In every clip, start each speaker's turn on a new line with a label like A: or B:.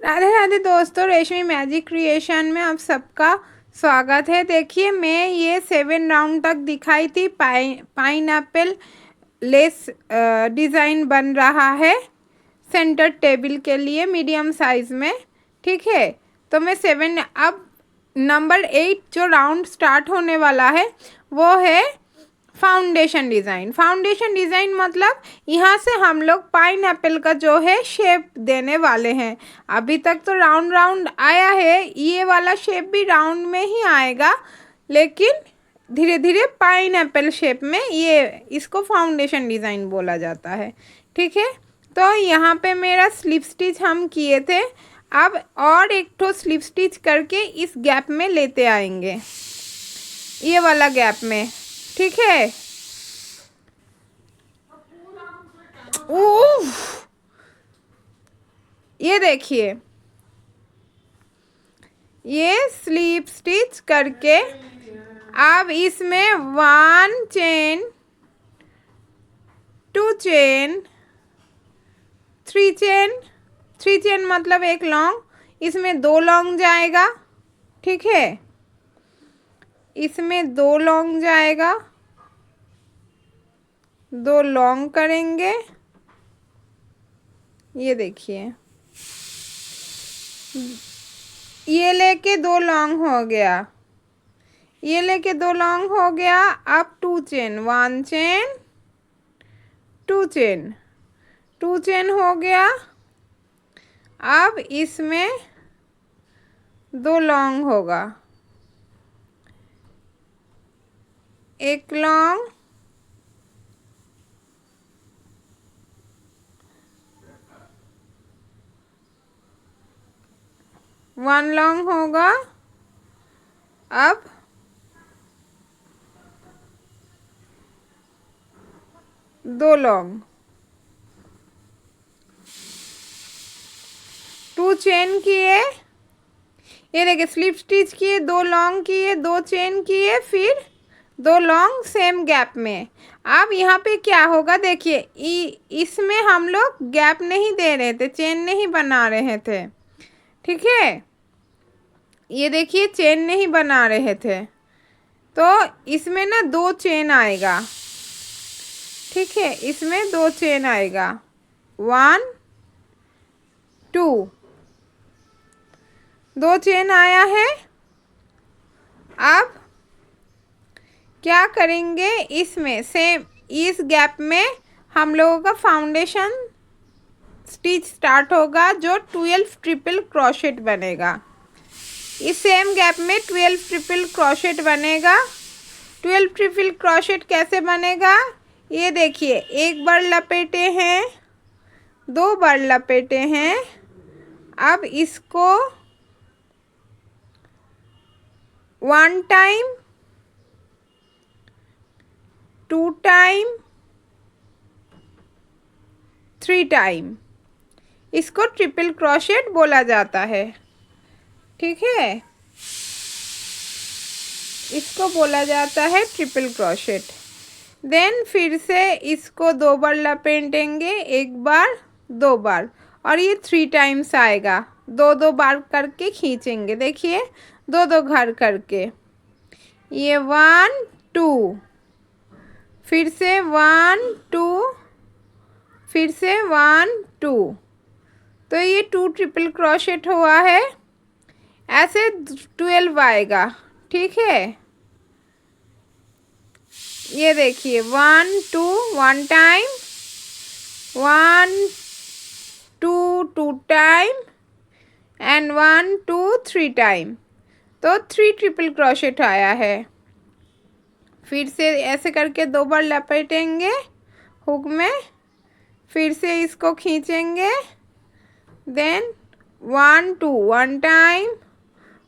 A: राधे राधे दोस्तों, रेशमी magic creation में आप सबका स्वागत है। देखिए, मैं ये 7 राउंड तक दिखाई थी। पाइनएप्पल लेस डिज़ाइन बन रहा है सेंटर टेबल के लिए मीडियम साइज़ में। ठीक है, तो मैं 7 अब नंबर 8 जो राउंड स्टार्ट होने वाला है वो है फाउंडेशन डिज़ाइन। फाउंडेशन डिज़ाइन मतलब यहाँ से हम लोग पाइनएप्पल का जो है शेप देने वाले हैं। अभी तक तो राउंड राउंड आया है, ये वाला शेप भी राउंड में ही आएगा, लेकिन धीरे धीरे पाइनएप्पल शेप में ये इसको फाउंडेशन डिज़ाइन बोला जाता है। ठीक है, तो यहाँ पे मेरा स्लिप स्टिच हम किए थे। अब और एक ठो स्लिप स्टिच करके इस गैप में लेते आएंगे, ये वाला गैप में। ठीक है, ये देखिए, ये स्लिप स्टिच करके अब इसमें 1 चेन, 2 चेन, 3 चेन, 3 चेन मतलब एक लॉन्ग, इसमें 2 लॉन्ग जाएगा। ठीक है, इसमें 2 लॉन्ग जाएगा, 2 लॉन्ग करेंगे। ये देखिए, ये लेके 2 लॉन्ग हो गया, ये लेके 2 लॉन्ग हो गया। अब 2 चेन, 1 चेन, 2 चेन, 2 चेन हो गया। अब इसमें 2 लॉन्ग होगा, एक लॉन्ग, वन लॉन्ग होगा। अब 2 लॉन्ग, 2 चेन किए, ये देखिए स्लिप स्टिच किए, 2 लॉन्ग किए, 2 चेन किए, फिर 2 लॉन्ग सेम गैप में। अब यहाँ पे क्या होगा देखिए, इसमें हम लोग गैप नहीं दे रहे थे, चेन नहीं बना रहे थे। ठीक है, ये देखिए चेन नहीं बना रहे थे, तो इसमें ना 2 चेन आएगा। ठीक है, इसमें 2 चेन आएगा, 1 2, 2 चेन आया है। अब क्या करेंगे, इसमें सेम इस गैप में हम लोगों का फाउंडेशन स्टिच स्टार्ट होगा, जो 12 ट्रिपल क्रोशेट बनेगा। इस सेम गैप में 12 ट्रिपल क्रोशेट बनेगा। 12 ट्रिपल क्रोशेट कैसे बनेगा, ये देखिए, एक बार लपेटे हैं, 2 बार लपेटे हैं। अब इसको 1 टाइम, 2 टाइम, 3 टाइम, इसको ट्रिपल क्रोशेट बोला जाता है। ठीक है, इसको बोला जाता है ट्रिपल क्रोशेट। देन फिर से इसको 2 बार लपेटेंगे, एक बार, 2 बार, और ये 3 टाइम्स आएगा। 2 बार करके खींचेंगे, देखिए 2 घर करके, ये 1 2, फिर से 1 2, फिर से 1 2, तो ये 2 ट्रिपल क्रोशेट हुआ है। ऐसे 12 आएगा। ठीक है, ये देखिए 1 2, 1 टाइम, 1 2, 2 टाइम, एंड 1 2, 3 टाइम, तो 3 ट्रिपल क्रोशेट आया है। फिर से ऐसे करके 2 बार लपेटेंगे हुक में, फिर से इसको खींचेंगे। Then 1 2, 1 time,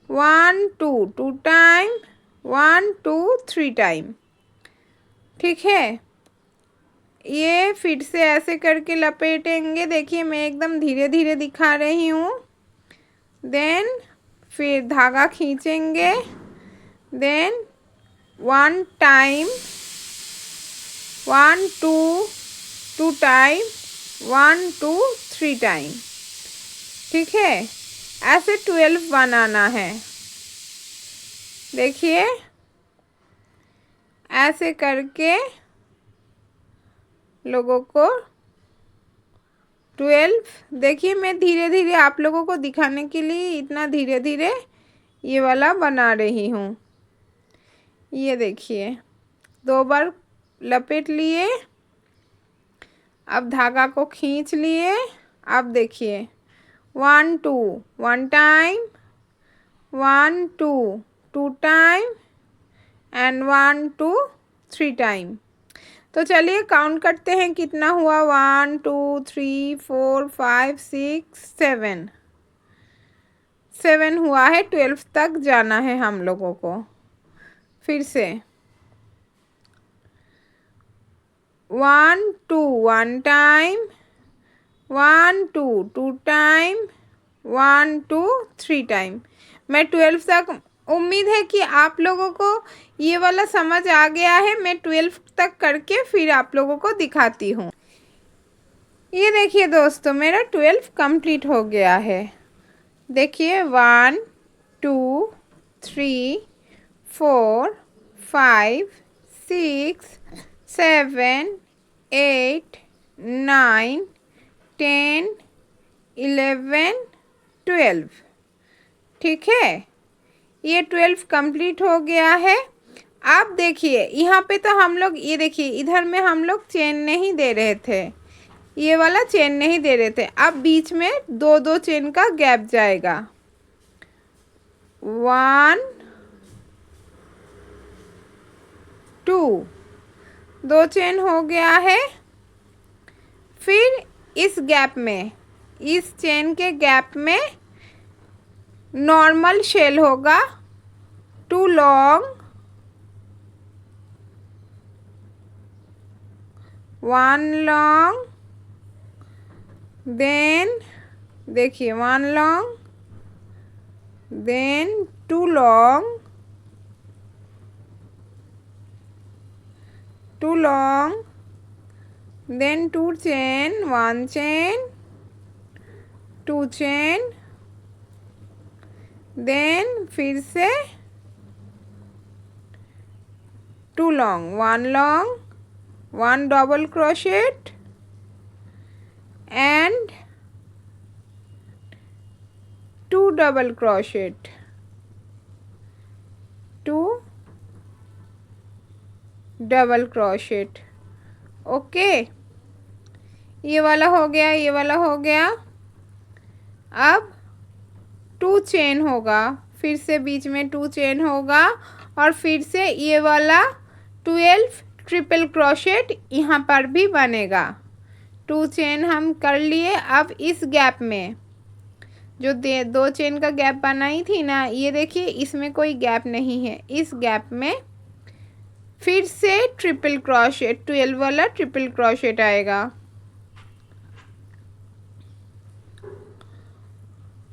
A: 1 2, 2 time, 1 2, 3 time. ठीक है, ये फिर से ऐसे करके लपेटेंगे। देखिए, मैं एकदम धीरे धीरे दिखा रही हूँ। देन फिर धागा खींचेंगे। Then 1 time, 1 2, 2 time, 1 2, 3 time. ठीक है, ऐसे 12 बनाना है। देखिए ऐसे करके लोगों को 12। देखिए मैं धीरे धीरे आप लोगों को दिखाने के लिए इतना धीरे धीरे ये वाला बना रही हूँ। ये देखिए 2 बार लपेट लिए, अब धागा को खींच लिए। अब देखिए 1 2 1 टाइम, 1 2 2 टाइम एंड 1 2 3 टाइम। तो चलिए काउंट करते हैं कितना हुआ। 1 2 3 4 5 6 7 हुआ है। 12 तक जाना है हम लोगों को। फिर से 1 2 1 टाइम, 1 2 2 टाइम, 1 2 3 टाइम। मैं 12 तक, उम्मीद है कि आप लोगों को ये वाला समझ आ गया है। मैं 12 तक करके फिर आप लोगों को दिखाती हूँ। ये देखिए दोस्तों मेरा 12 कंप्लीट हो गया है। देखिए 1 2 3 4 5 6 7 8 9 10 11 12। ठीक है, ये 12 कंप्लीट हो गया है। अब देखिए यहाँ पे तो हम लोग, ये देखिए इधर में हम लोग चेन नहीं दे रहे थे, ये वाला चेन नहीं दे रहे थे। अब बीच में 2 चेन का गैप जाएगा। 1 2, 2 चेन हो गया है। फिर इस गैप में, इस चेन के गैप में नॉर्मल शेल होगा, 2 लॉन्ग, 1 लॉन्ग, देन देखिए 1 long, then 2 long, 2 long, then 2 chain, 1 chain, 2 chain, then फिर से 2 long, 1 long, 1 double crochet and 2 double crochet, 2 double crochet. Okay, ये वाला हो गया, ये वाला हो गया। अब 2 चेन होगा, फिर से बीच में 2 चेन होगा और फिर से ये वाला 12 ट्रिपल क्रोशेट यहाँ पर भी बनेगा। 2 चेन हम कर लिए। अब इस गैप में जो 2 चेन का गैप बनाई थी ना, ये देखिए इसमें कोई गैप नहीं है। इस गैप में फिर से ट्रिपल क्रोशेट, 12 वाला ट्रिपल क्रोशेट आएगा।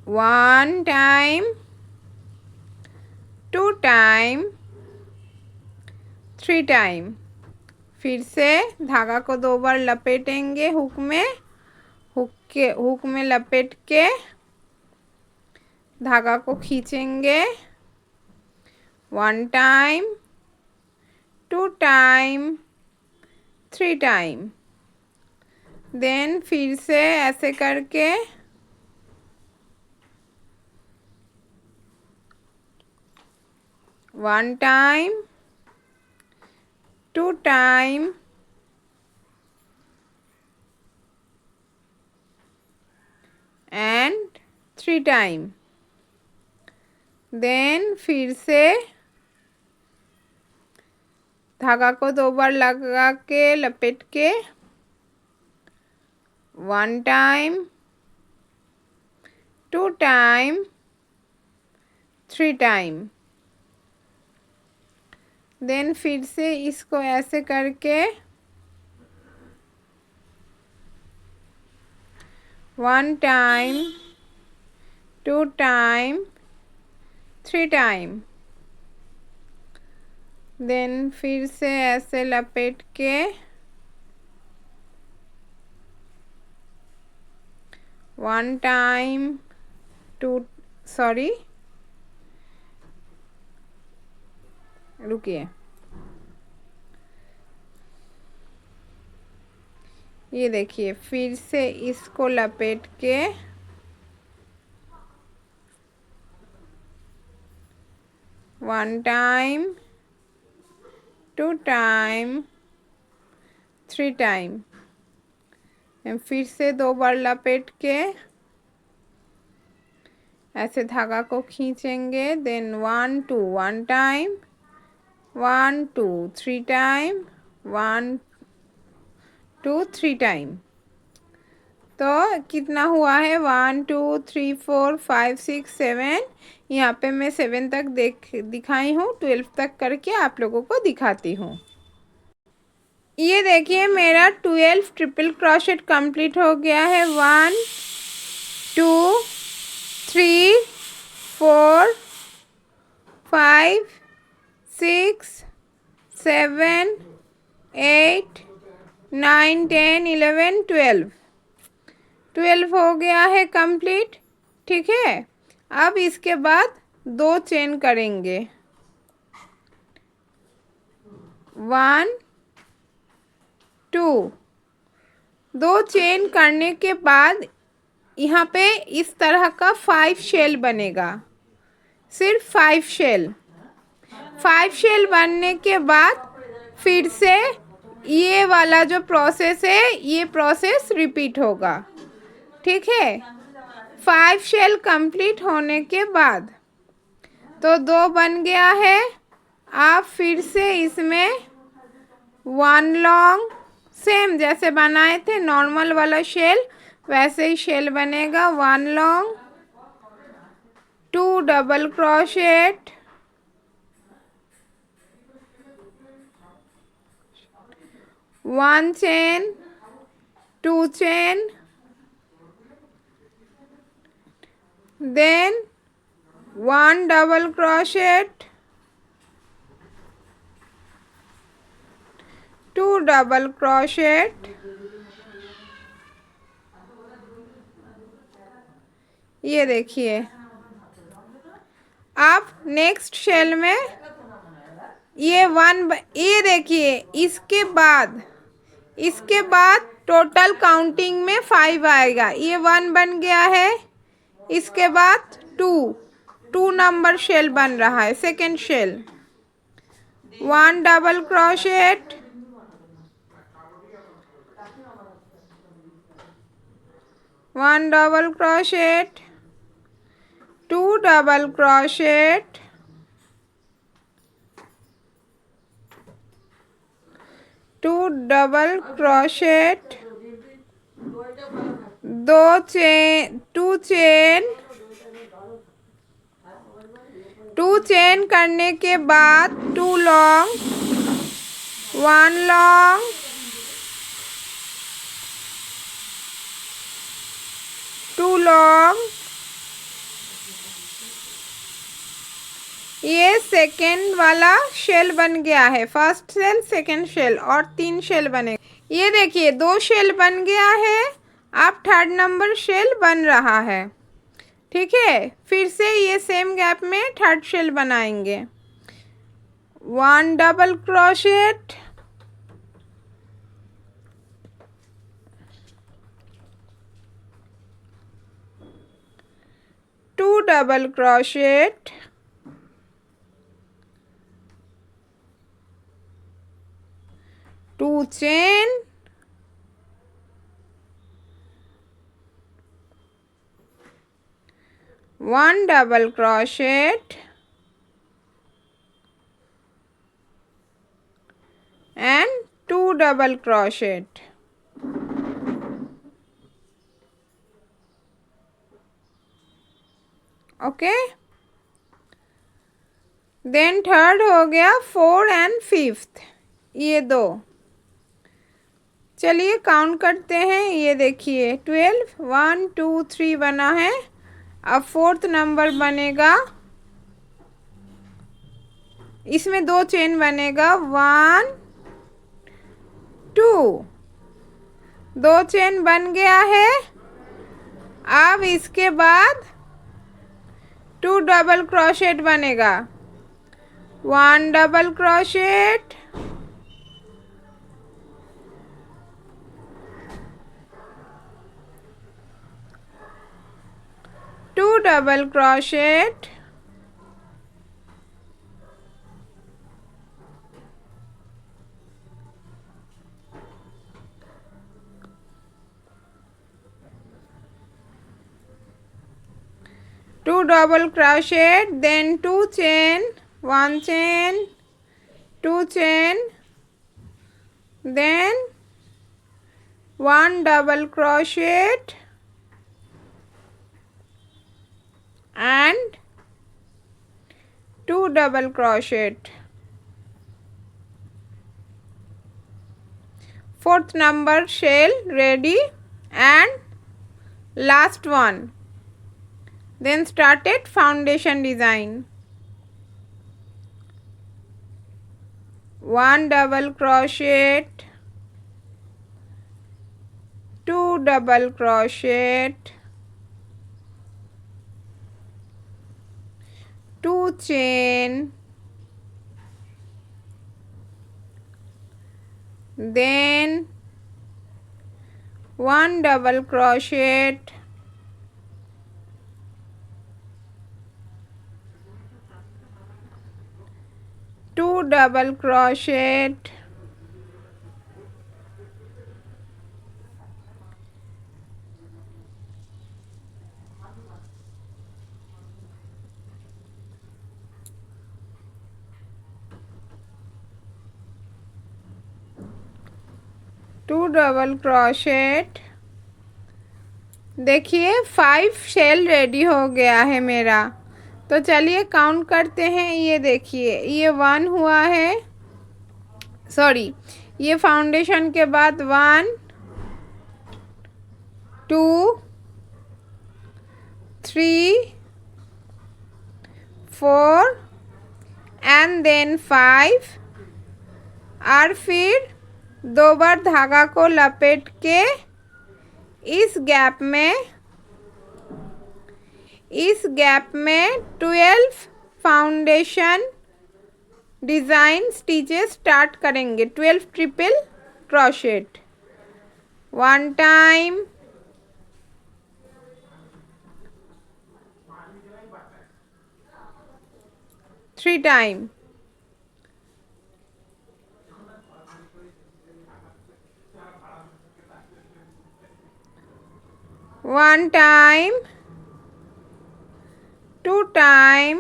A: 1 टाइम, 2 टाइम, 3 टाइम। फिर से धागा को 2 बार लपेटेंगे हुक में, हुक में लपेट के धागा को खींचेंगे। 1 टाइम, 2 टाइम, 3 टाइम। देन फिर से ऐसे करके 1 time, 2 time, and 3 time. Then फिर से धागा को 2 बार लगा के लपेट के 1 टाइम, 2 टाइम, 3 टाइम। देन फिर से इसको ऐसे करके 1 टाइम, 2 टाइम, 3 टाइम। देन फिर से ऐसे लपेट के 1 टाइम, 2 सॉरी, रुकिए, ये देखिए, फिर से इसको लपेट के one time, two time, three time, फिर से 2 बार लपेट के ऐसे धागा को खींचेंगे। Then 1 2 1 time, 1 2 3 time, 1 2 3 time. तो कितना हुआ है? 1 2 3 4 5 6 7। यहाँ पे मैं 7 तक दिखाई हूँ, 12 तक करके आप लोगों को दिखाती हूँ। ये देखिए, मेरा 12 ट्रिपल क्रोशेट कंप्लीट हो गया है। 1 2 3 4 5 6 7 8 9 10 11 12 हो गया है कंप्लीट। ठीक है, अब इसके बाद 2 चेन करेंगे। 1 2, 2 चेन करने के बाद यहाँ पे इस तरह का 5 शेल बनेगा, सिर्फ 5 शेल। 5 शेल बनने के बाद फिर से ये वाला जो प्रोसेस है, ये प्रोसेस रिपीट होगा। ठीक है, 5 शेल कंप्लीट होने के बाद तो 2 बन गया है। आप फिर से इसमें 1 लॉन्ग, सेम जैसे बनाए थे नॉर्मल वाला शेल, वैसे ही शेल बनेगा। 1 long, 2 double crochet, 1 chain, 2 chain, then 1 double crochet, 2 double crochet, ये देखिए। आप नेक्स्ट शेल में ये देखिए, इसके बाद टोटल काउंटिंग में 5 आएगा। ये 1 बन गया है, इसके बाद 2 नंबर शेल बन रहा है, second shell. 1 double crochet, 1 double crochet, 2 double crochet, 2 double crochet, 2 chain, 2 chain, 2 chain करने के बाद 2 लॉन्ग, 1 लॉन्ग, 2 लॉन्ग। ये सेकेंड वाला शेल बन गया है, फर्स्ट शेल, सेकेंड शेल, और 3 शेल बने। ये देखिए, 2 शेल बन गया है, अब 3rd नंबर शेल बन रहा है। ठीक है, फिर से ये सेम गैप में 3rd शेल बनाएंगे। 1 double crochet, 2 double crochet, 2 chain, 1 double crochet and 2 double crochet. Okay, then 3rd हो गया, 4 एंड 5th, ये 2। चलिए काउंट करते हैं। ये देखिए, 12, 1 2 3 बना है। अब 4th नंबर बनेगा, इसमें 2 चेन बनेगा, 1 2, 2 चेन बन गया है। अब इसके बाद डबल क्रोशेट बनेगा। 1 double crochet, 2 double crochet, 2 double crochet, then 2 chain, 1 chain, 2 chain, then 1 double crochet and 2 double crochet. Fourth number shell ready and last one. Then started foundation design. 1 double crochet, 2 double crochet, 2 chain, then 1 double crochet, 2 double crochet, 2 double crochet। देखिए 5 shell ready हो गया है मेरा। तो चलिए count करते हैं। ये देखिए ये 1 हुआ है, सॉरी ये फाउंडेशन के बाद 1 2 3 4 एंड देन 5 और फिर 2 बार धागा को लपेट के इस गैप में 12 फाउंडेशन डिज़ाइन स्टिचेस स्टार्ट करेंगे। 12 triple crochet. 1 time, 3 time, 1 time, 2 time,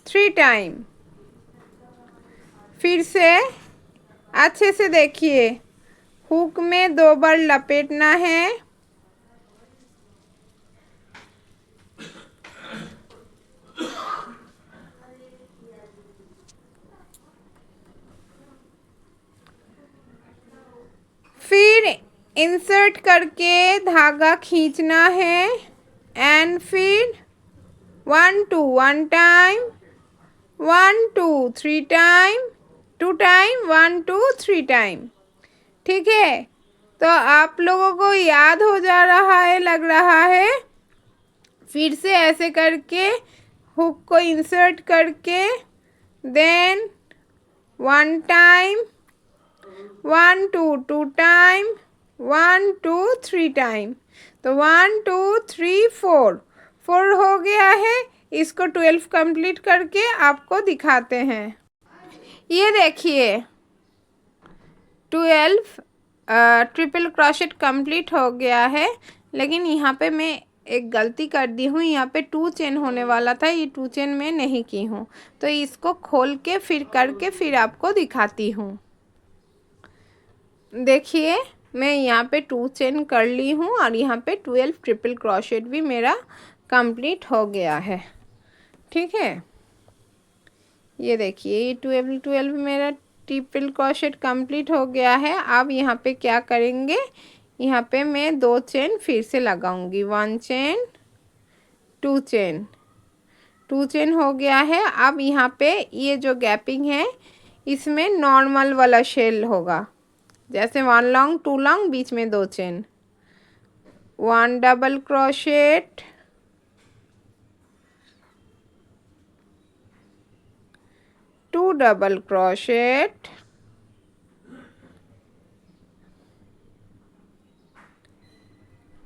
A: 3 time. फिर से अच्छे से देखिए, हुक में 2 बार लपेटना है। फिर इंसर्ट करके धागा खींचना है एंड फिर 1 2 1 टाइम, 1 2 3 टाइम, 2 टाइम, 1 2 3 टाइम। ठीक है, तो आप लोगों को याद हो जा रहा है, लग रहा है। फिर से ऐसे करके हुक को इंसर्ट करके देन 1 टाइम, 1 2 2 टाइम, 1 2 3 टाइम। तो 1 2 3 4 हो गया है। इसको 12 कंप्लीट करके आपको दिखाते हैं। ये देखिए 12 ट्रिपल क्रोशेट कंप्लीट हो गया है, लेकिन यहाँ पे मैं एक गलती कर दी हूँ। यहाँ पे 2 चेन होने वाला था, ये 2 चेन मैं नहीं की हूँ। तो इसको खोल के फिर करके फिर आपको दिखाती हूँ। देखिए मैं यहाँ पे 2 चेन कर ली हूँ और यहाँ पे 12 ट्रिपल क्रोशेट भी मेरा कंप्लीट हो गया है। ठीक है, ये देखिए ये 12 मेरा ट्रिपल क्रोशेट कंप्लीट हो गया है। अब यहाँ पे क्या करेंगे, यहाँ पे मैं 2 चेन फिर से लगाऊंगी। 1 चेन, 2 चेन, 2 चेन हो गया है। अब यहाँ पे ये जो गैपिंग है इसमें नॉर्मल वाला शेल होगा, जैसे 1 लॉन्ग 2 लॉन्ग, बीच में 2 chain. 1 double crochet, double crochet,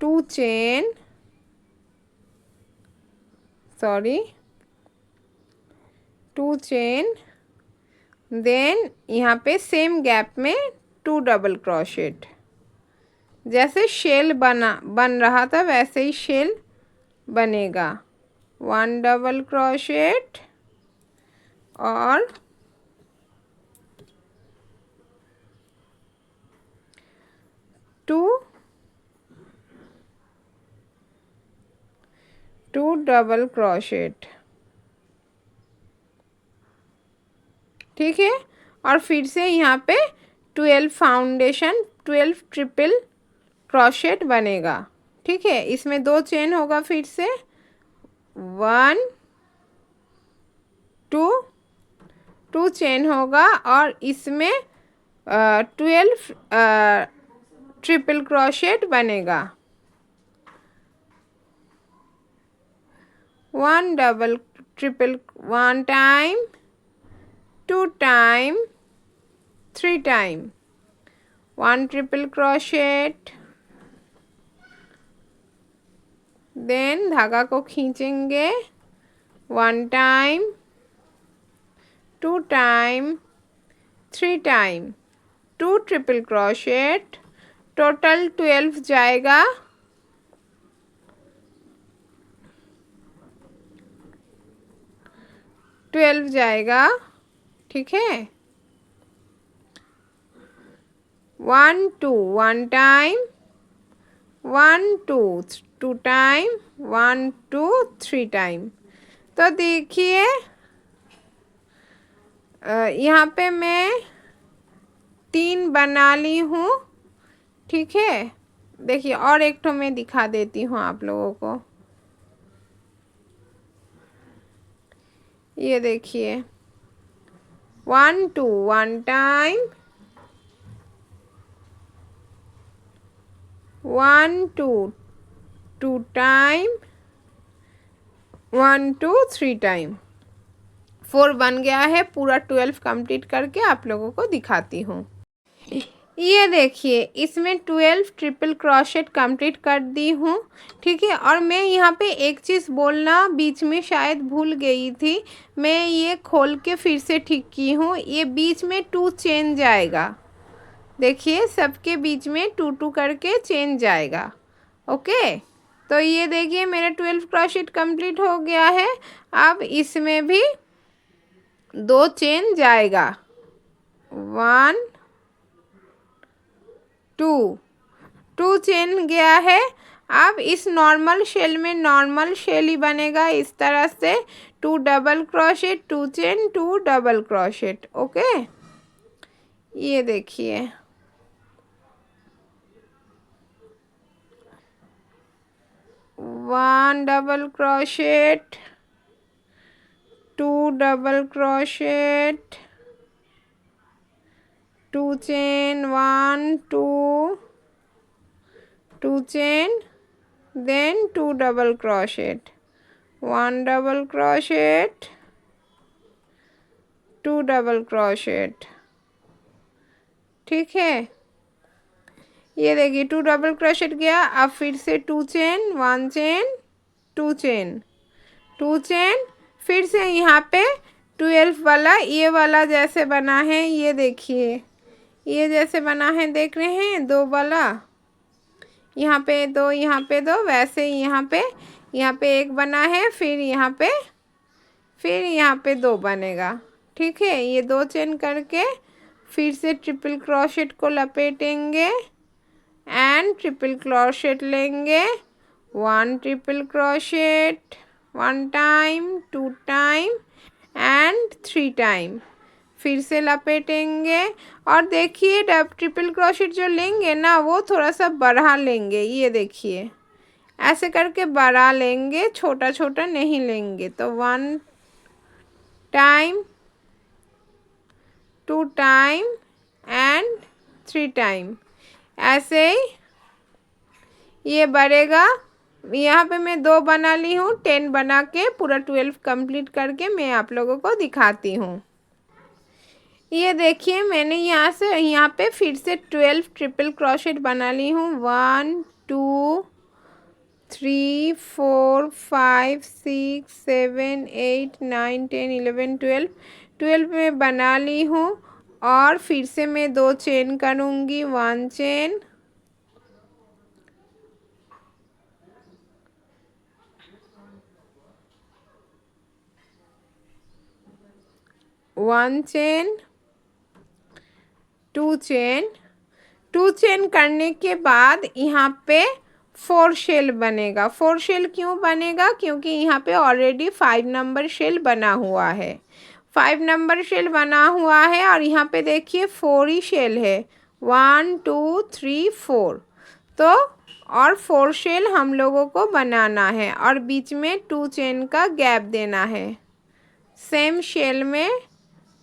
A: 2 chain, 2 chain, then यहाँ पे सेम गैप में 2 डबल क्रोशेट। जैसे शेल बन रहा था वैसे ही शेल बनेगा। 1 डबल क्रोशेट और 2 डबल क्रोशेट, ठीक है। और फिर से यहाँ पे 12 फाउंडेशन 12 ट्रिपल क्रोशेट बनेगा, ठीक है। इसमें 2 चेन होगा, फिर से 1 2 चेन होगा और इसमें 12 ट्रिपल क्रोशेट बनेगा। 1 double triple, 1 time, 2 time, 3 time, 1 triple crochet, then धागा को खींचेंगे 1 time, 2 time, 3 time, 2 triple crochet, total 12 जाएगा। 12 जाएगा, ठीक है। 1 2 1 टाइम, 1 2 2 टाइम, 1 2 3 टाइम। तो देखिए यहाँ पे मैं 3 बना ली हूँ, ठीक है। देखिए और एक तो मैं दिखा देती हूँ आप लोगों को। ये देखिए 1 2 1 टाइम, 1 2 2 टाइम, 1 2 3 टाइम, 4 बन गया है। पूरा 12 कंप्लीट करके आप लोगों को दिखाती हूँ। ये देखिए इसमें 12 ट्रिपल क्रोशेट कंप्लीट कर दी हूँ, ठीक है। और मैं यहाँ पे एक चीज़ बोलना बीच में शायद भूल गई थी, मैं ये खोल के फिर से ठीक की हूँ। ये बीच में 2 चेन जाएगा, देखिए सबके बीच में 2 2 करके चेन जाएगा, ओके। तो ये देखिए मेरा 12 क्रोशेट कंप्लीट हो गया है। अब इसमें भी 2 चेन जाएगा, 1 2 चेन गया है। अब इस नॉर्मल शेल में नॉर्मल शेल ही बनेगा इस तरह से, 2 double crochet, 2 chain, 2 double crochet, okay. ये देखिए 1 double crochet, 2 double crochet, 2 chain, 1 2 chain, then 2 double crochet, 1 double crochet, 2 double crochet, ठीक है। ये देखिए 2 डबल क्रोशेट गया। अब फिर से 2 चेन, 1 चेन, 2 चेन, 2 चेन, फिर से यहाँ पे 12 वाला ये वाला जैसे बना है, ये देखिए ये जैसे बना है, देख रहे हैं 2 वाला, यहाँ पे 2 यहाँ पे 2, वैसे ही यहाँ पे 1 बना है, फिर यहाँ पे 2 बनेगा, ठीक है। ये 2 चेन करके फिर से ट्रिपल क्रोशेट को लपेटेंगे एंड ट्रिपल क्रोशेट लेंगे, 1 triple crochet, 1 time, 2 time and 3 time, फिर से लपेटेंगे। और देखिए ट्रिपल क्रोशेट जो लेंगे ना वो थोड़ा सा बढ़ा लेंगे, ये देखिए ऐसे करके बढ़ा लेंगे, छोटा छोटा नहीं लेंगे। तो 1 टाइम, 2 टाइम एंड 3 टाइम, ऐसे ही ये बढ़ेगा। यहाँ पे मैं 2 बना ली हूँ, 10 बना के पूरा 12 कंप्लीट करके मैं आप लोगों को दिखाती हूँ। ये देखिए मैंने यहाँ से यहाँ पे फिर से 12 ट्रिपल क्रोशेट बना ली हूँ। 1 2 3 4 5 6 7 8 9 10 11 12 12 में बना ली हूँ और फिर से मैं 2 चेन करूँगी। 1 चेन, 1 चेन, 2 चेन। 2 चेन करने के बाद यहाँ पे 4 शेल बनेगा। 4 शेल क्यों बनेगा? क्योंकि यहाँ पे ऑलरेडी 5 नंबर शेल बना हुआ है। 5 नंबर शेल बना हुआ है और यहाँ पे देखिए 4 ही शेल है। 1 2 3 4। तो और 4 शेल हम लोगों को बनाना है और बीच में 2 चेन का गैप देना है। सेम शेल में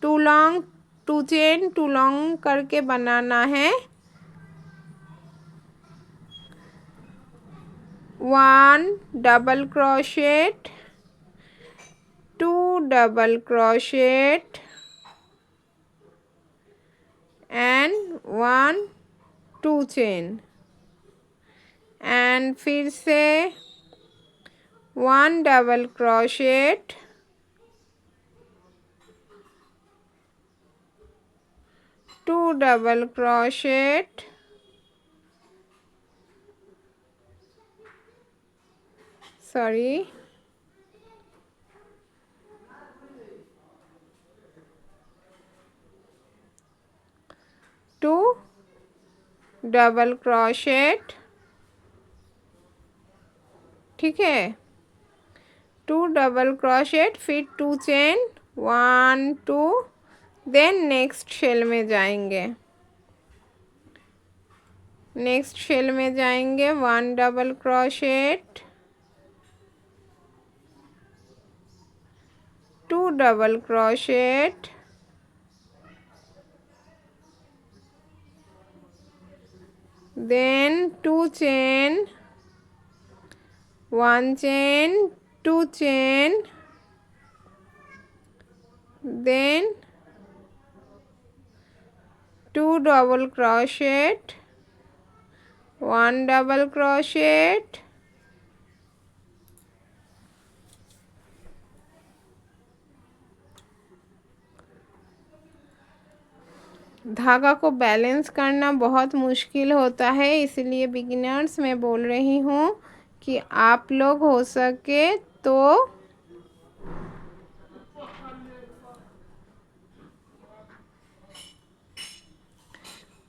A: 2 लॉन्ग 2 चेन 2 लॉन्ग करके बनाना है। 1 double crochet, 2 double crochet and 1 2 chain and फिर से 1 double crochet, 2 double crochet, sorry 2 double crochet, ठीक है, 2 डबल क्रोशेट, फिर 2 चेन, 1 2, देन नेक्स्ट शेल में जाएंगे। नेक्स्ट शेल में जाएंगे 1 double crochet, 2 double crochet, then 2 chain, 1 chain, 2 chain, then 2 double crochet, 1 double crochet, धागा को बैलेंस करना बहुत मुश्किल होता है, इसलिए बिगिनर्स मैं बोल रही हूँ कि आप लोग हो सके तो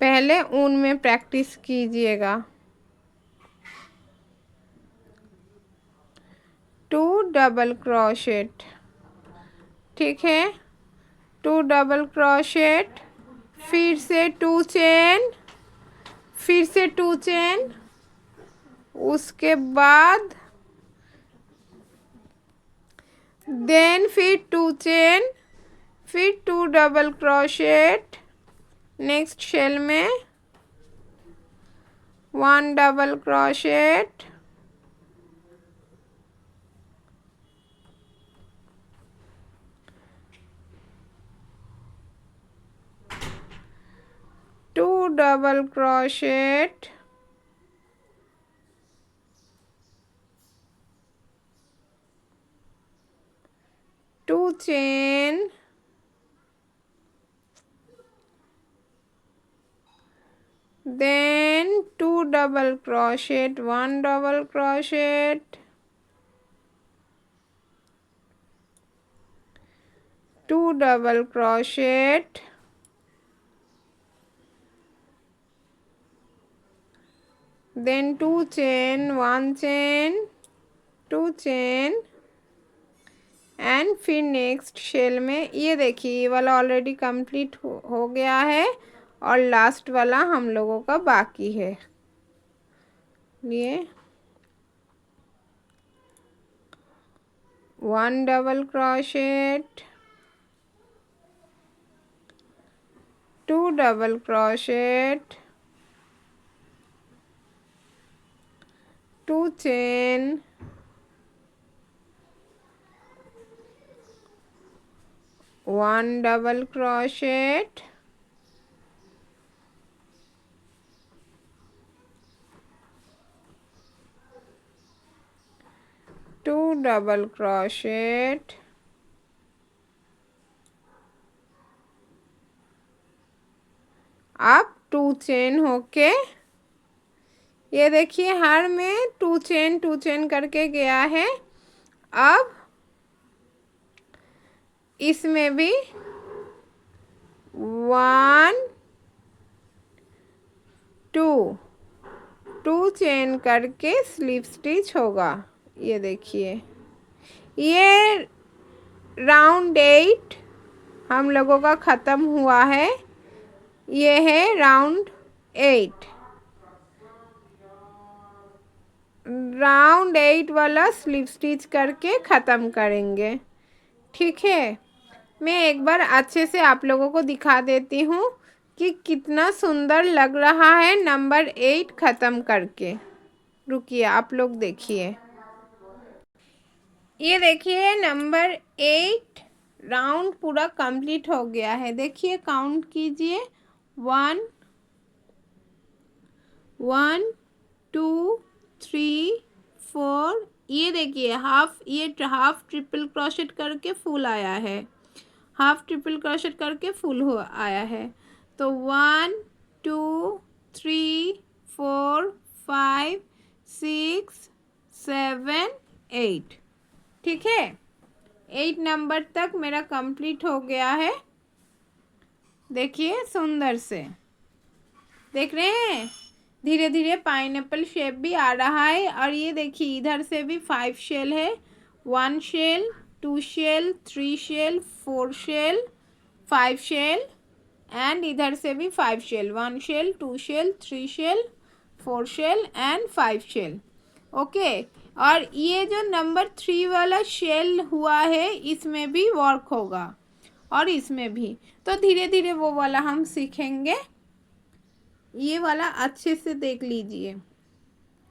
A: पहले ऊन में प्रैक्टिस कीजिएगा। 2 डबल क्रोशेट, ठीक है, 2 डबल क्रोशेट, फिर से 2 चेन, फिर से 2 चेन, उसके बाद देन फिर 2 चेन, फिर 2 डबल क्रोशेट, नेक्स्ट शेल में 1 double crochet, two double crochet, two chain, then 2 double crochet, 1 double crochet, 2 double crochet, then 2 chain, 1 chain, 2 chain and फिर नेक्स्ट शेल में ये देखिए ये वाला ऑलरेडी कंप्लीट हो गया है और लास्ट वाला हम लोगों का बाकी है। ये 1 double crochet, 2 double crochet, 2 chain, 1 double crochet, 2 double crochet, अब 2 चेन होके ये देखिए हर में 2 चेन करके गया है। अब इसमें भी 1 2 चेन करके स्लिप स्टिच होगा। ये देखिए ये राउंड 8 हम लोगों का ख़त्म हुआ है। ये है राउंड 8। राउंड 8 वाला स्लिप स्टिच करके ख़त्म करेंगे। ठीक है, मैं एक बार अच्छे से आप लोगों को दिखा देती हूँ कि कितना सुंदर लग रहा है नंबर 8 ख़त्म करके। रुकिए आप लोग देखिए, ये देखिए नंबर 8 राउंड पूरा कंप्लीट हो गया है। देखिए काउंट कीजिए 1 1 2 3 4। ये देखिए ये हाफ ट्रिपल क्रोशेट करके फुल आया है, हाफ ट्रिपल क्रोशेट करके फुल हो आया है। तो 1 2 3 4 5 6 7 8। ठीक है, 8 नंबर तक मेरा कंप्लीट हो गया है। देखिए सुंदर से देख रहे हैं, धीरे धीरे पाइनएप्पल शेप भी आ रहा है। और ये देखिए इधर से भी 5 शेल है, 1 shell 2 shell 3 shell 4 shell 5 shell, and इधर से भी 5 shell, 1 shell 2 shell 3 shell 4 shell and 5 shell. Okay, और ये जो नंबर 3 वाला शेल हुआ है इसमें भी वर्क होगा और इसमें भी। तो धीरे धीरे वो वाला हम सीखेंगे। ये वाला अच्छे से देख लीजिए,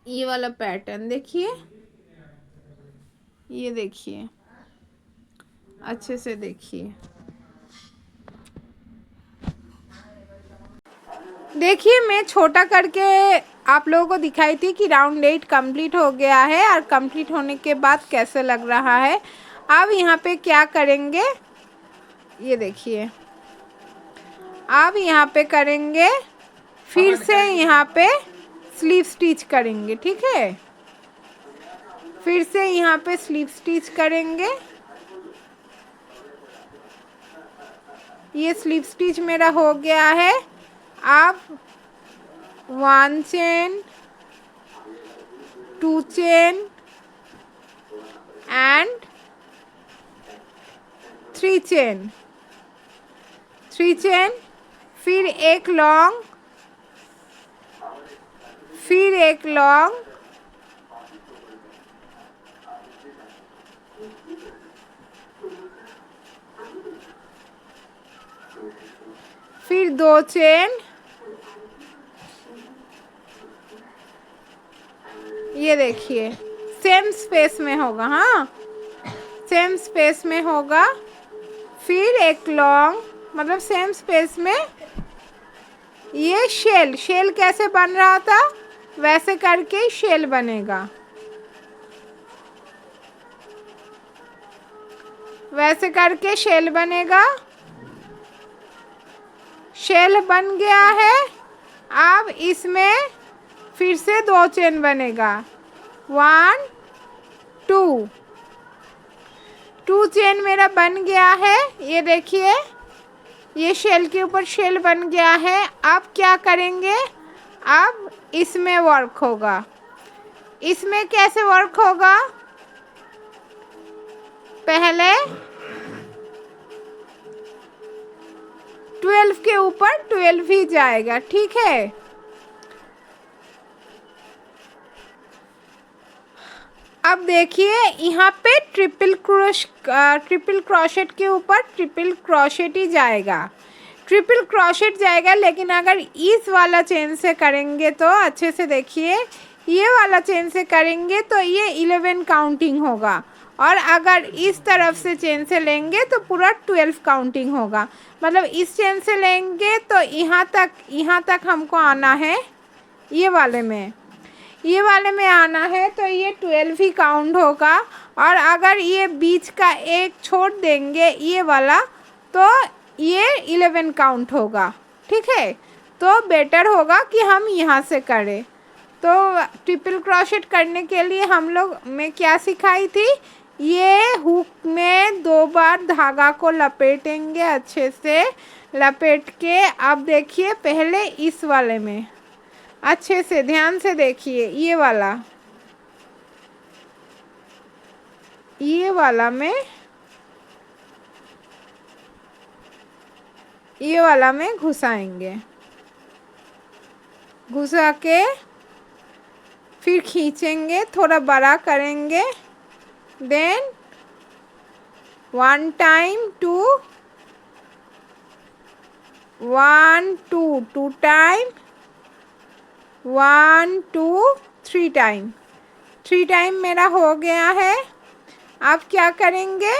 A: ये वाला पैटर्न देखिए, ये देखिए अच्छे से देखिए। देखिए मैं छोटा करके आप लोगों को दिखाई थी कि राउंड 8 कंप्लीट हो गया है और कंप्लीट होने के बाद कैसे लग रहा है। अब यहाँ पे क्या करेंगे, ये देखिए अब यहाँ पे करेंगे फिर से यहाँ पे स्लीव स्टिच करेंगे। ठीक है, फिर से यहाँ पे स्लीव स्टिच करेंगे। ये स्लीव स्टिच मेरा हो गया है। अब 1 chain 2 chain and 3 chain, 3 chain, फिर एक लॉन्ग, फिर एक लॉन्ग, फिर 2 चेन, ये देखिए सेम स्पेस में होगा, हाँ सेम स्पेस में होगा। फिर एक लॉन्ग, मतलब सेम स्पेस में। ये शेल कैसे बन रहा था वैसे करके शेल बनेगा, वैसे करके शेल बनेगा। शेल बन गया है। अब इसमें फिर से 2 चेन बनेगा, 1 2 चेन मेरा बन गया है। ये देखिए ये शेल के ऊपर शेल बन गया है। अब क्या करेंगे, अब इसमें वर्क होगा। इसमें कैसे वर्क होगा, पहले 12 के ऊपर 12 ही जाएगा। ठीक है, अब देखिए यहाँ पे ट्रिपल क्रोशेट के ऊपर ट्रिपल क्रोशेट ही जाएगा, ट्रिपल क्रोशेट जाएगा। लेकिन अगर इस वाला चेन से करेंगे तो अच्छे से देखिए, ये वाला चेन से करेंगे तो ये 11 काउंटिंग होगा और अगर इस तरफ से चेन से लेंगे तो पूरा 12 काउंटिंग होगा। मतलब इस चेन से लेंगे तो यहाँ तक हमको आना है, ये वाले में आना है, तो ये 12 ही काउंट होगा। और अगर ये बीच का एक छोड़ देंगे ये वाला, तो ये 11 काउंट होगा। ठीक है, तो बेटर होगा कि हम यहाँ से करें। तो ट्रिपल क्रोशेट करने के लिए हम लोग मैं क्या सिखाई थी, ये हुक में 2 बार धागा को लपेटेंगे, अच्छे से लपेट के। अब देखिए पहले इस वाले में अच्छे से ध्यान से देखिए, ये वाला में घुसाएंगे, घुसा के फिर खींचेंगे, थोड़ा बड़ा करेंगे, then 1 time 2 1 2 2 time 1 2 3 time. 3 time मेरा हो गया है। अब क्या करेंगे,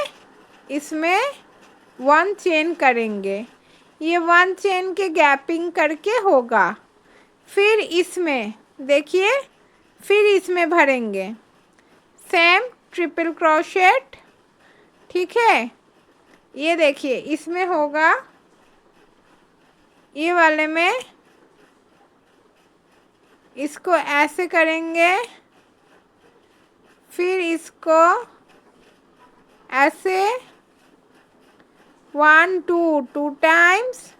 A: इसमें 1 चेन करेंगे, ये 1 चेन के गैपिंग करके होगा। फिर इसमें देखिए, फिर इसमें भरेंगे सेम ट्रिपल क्रोशेट। ठीक है, ये देखिए इसमें होगा, ये वाले में इसको ऐसे करेंगे, फिर इसको ऐसे 1 2 2 टाइम्स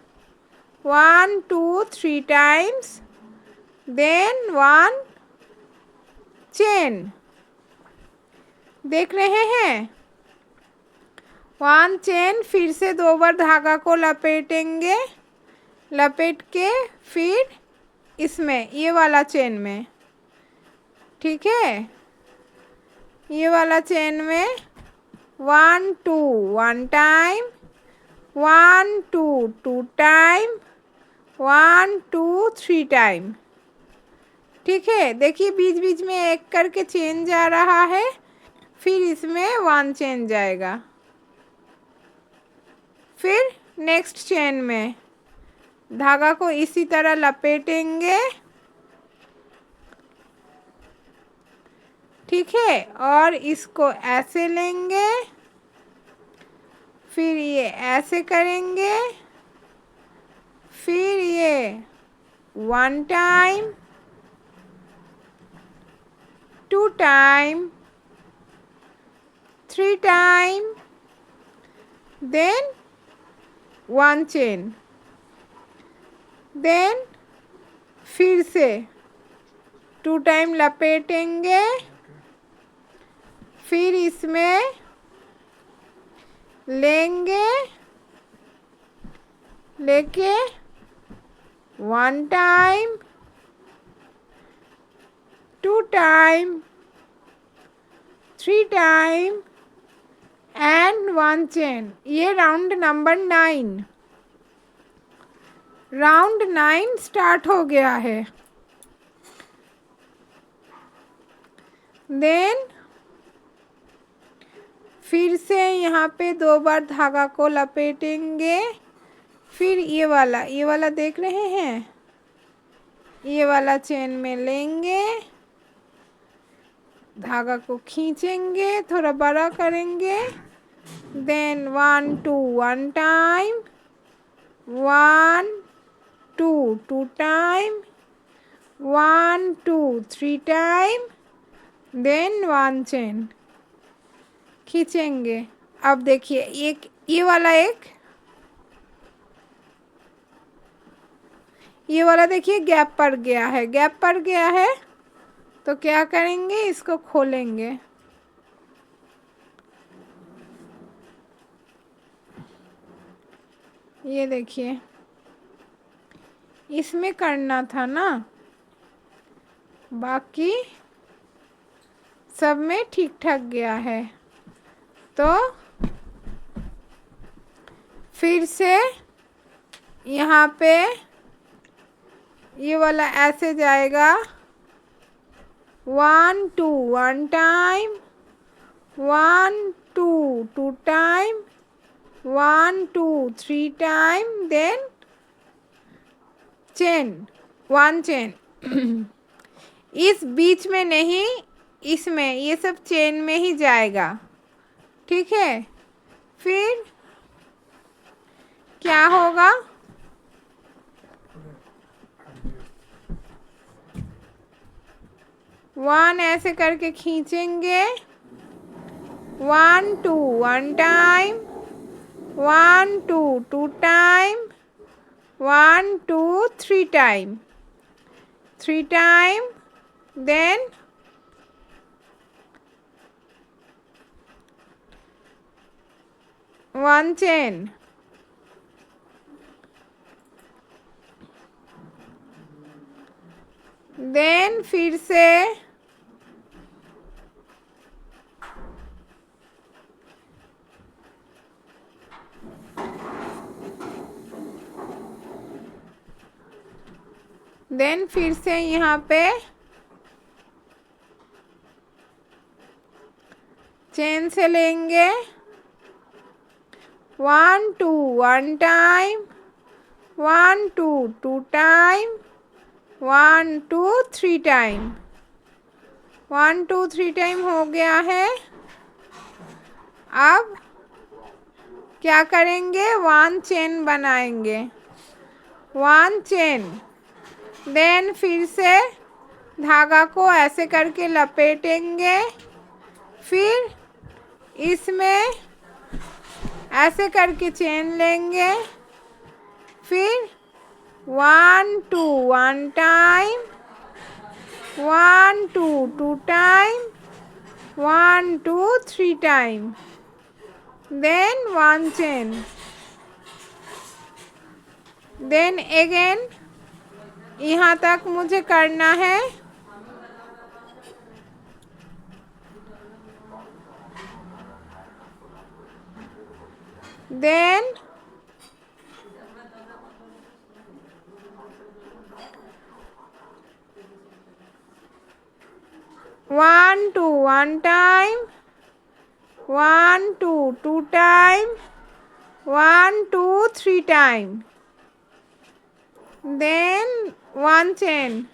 A: 1 2 3 टाइम्स, देन 1 चेन। देख रहे हैं, 1 चेन, फिर से 2 बार धागा को लपेटेंगे, लपेट के फिर इसमें ये वाला चेन में, ठीक है, ये वाला चेन में 1 2 1 टाइम 1 2 2 टाइम 1 2 3 टाइम। ठीक है, देखिए बीच बीच में एक करके चेन जा रहा है, फिर इसमें 1 चेन जाएगा, फिर नेक्स्ट चेन में धागा को इसी तरह लपेटेंगे। ठीक है, और इसको ऐसे लेंगे, फिर ये ऐसे करेंगे, फिर ये 1 time 2 time 3 time, then 1 chain, then फिर से 2 टाइम लपेटेंगे, फिर इसमें लेंगे, लेके 1 time 2 time 3 time and 1 chain. ये राउंड नंबर 9, राउंड 9 स्टार्ट हो गया है। देन फिर से यहाँ पे 2 बार धागा को लपेटेंगे, फिर ये वाला देख रहे हैं, ये वाला चेन में लेंगे, धागा को खींचेंगे, थोड़ा बड़ा करेंगे, then 1 2 1 time 1 2 2 time 1 2 3 time, then 1 chain खींचेंगे। अब देखिए एक ये वाला देखिए गैप पड़ गया है, तो क्या करेंगे, इसको खोलेंगे, ये देखिए इसमें करना था ना, बाकी सब में ठीक ठाक गया है। तो फिर से यहाँ पे ये वाला ऐसे जाएगा, 1 2 1 time 1 2 2 time, 1 2 3 time, then chain, 1 chain. इस बीच में नहीं, इसमें, ये सब चेन में ही जाएगा। ठीक है, फिर क्या होगा? 1 ऐसे करके खींचेंगे, 1 2 1 time, 1 2 2 time, 1 2 3 time, 3 time, then 1 chain, then फिर से यहाँ पे चेन से लेंगे, 1 2 1 टाइम, 1 2 2 टाइम, 1 2 3 टाइम, 1 2 3 टाइम हो गया है। अब क्या करेंगे? 1 चेन बनाएंगे, 1 चेन, देन फिर से धागा को ऐसे करके लपेटेंगे, फिर इसमें ऐसे करके चेन लेंगे, फिर 1 2 1 time, 1 2 2 time, 1 2 3 time, then 1 chain, then again यहाँ तक मुझे करना है। Then 1 2 1 time, 1 2 2 time, 1 2 3 time, then 1 chain,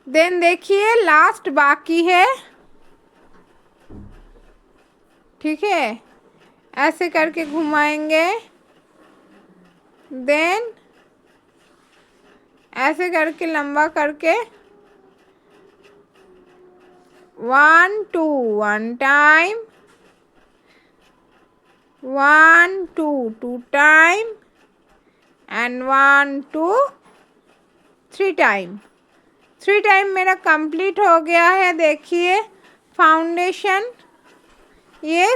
A: then देखिए लास्ट बाकी है। ठीक है, ऐसे करके घुमाएंगे, देन ऐसे करके लंबा करके 1 2 1 time, 1 2 2 time and 1 2 3 time. 3 time मेरा कंप्लीट हो गया है। देखिए फाउंडेशन ये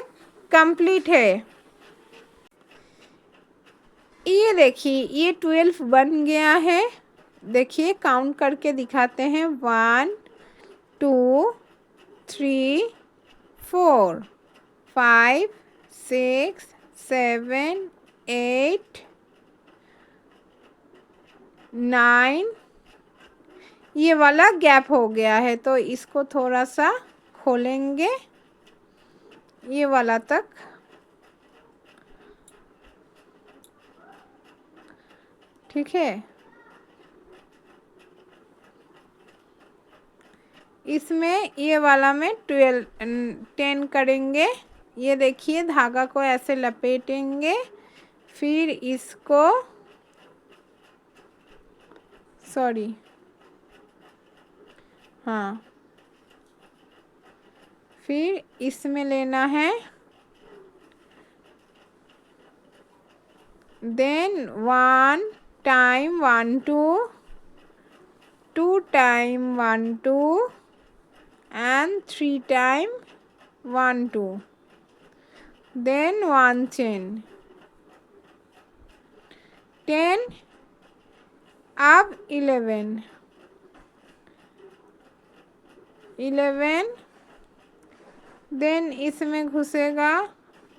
A: कंप्लीट है। ये देखिए ये 12 बन गया है। देखिए काउंट करके दिखाते हैं, 1 2 3 4 5 6 7 8 9। ये वाला गैप हो गया है तो इसको थोड़ा सा खोलेंगे ये वाला तक। ठीक है, इसमें ये वाला में 10 करेंगे। ये देखिए धागा को ऐसे लपेटेंगे, फिर इसको हाँ, फिर इसमें लेना है, then 1 time 1 2 2 time 1 2 and 3 time 1 2, then 1 chain, 10, अब 11, देन इसमें घुसेगा,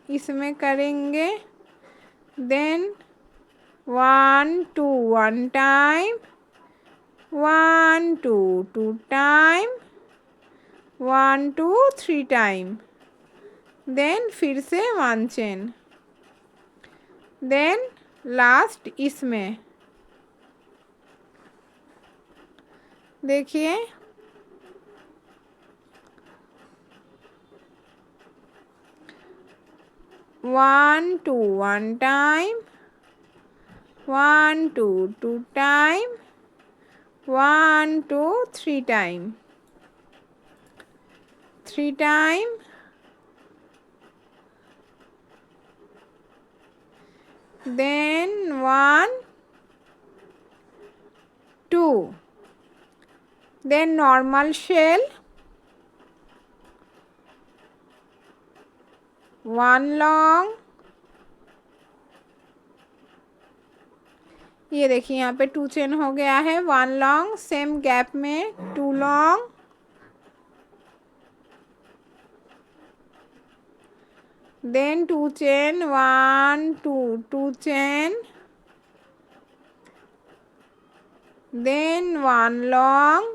A: इसमें करेंगे, then 1 2 1 time, 1 2 2 time, 1 2 3 time, then फिर से 1 चेन, देन लास्ट इसमें देखिए 1 2 1 time, 1 2 2 time, 1 2 3 time, 3 time, then 1 2, then normal shell, 1 long, ये देखिए यहाँ पे 2 चेन हो गया है, 1 लॉन्ग, सेम गैप में 2 long, then 2 chain, 1 2 2 chain, then 1 long,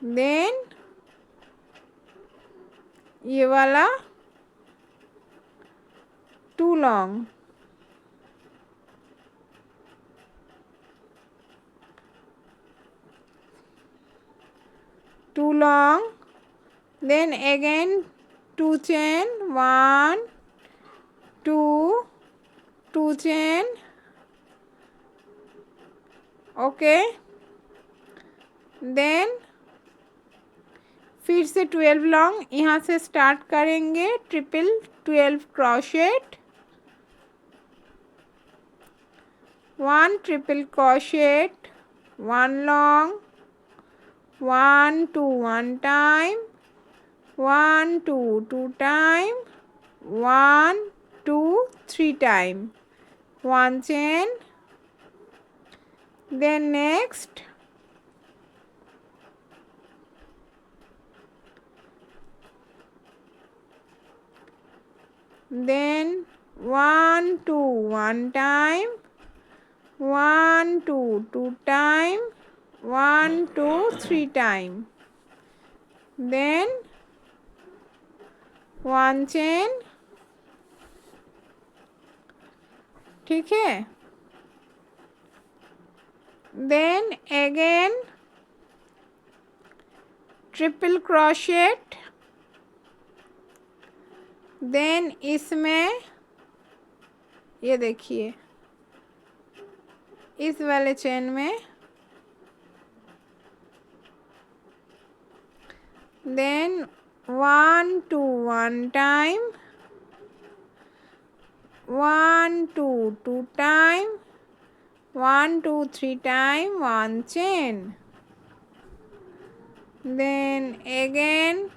A: then ये वाला 2 long, two long, then again 2 chain, 1 2 2 chain, ओके, देन फिर से 12 लॉन्ग, यहाँ से स्टार्ट करेंगे, triple 12 crochet, 1 triple crochet, 1 long, 1 2 1 time, 1 2 2 time, 1 2 3 time, 1 chain, then next then 1 2 1 time, 1 2 2 time, 1 2 3 time, then 1 chain, ठीक है, then again triple crochet, then इसमें ये देखिए इस वाले चेन में then 1 2 1 time, 1 2 2 time, 1 2 3 time, 1 chain, then again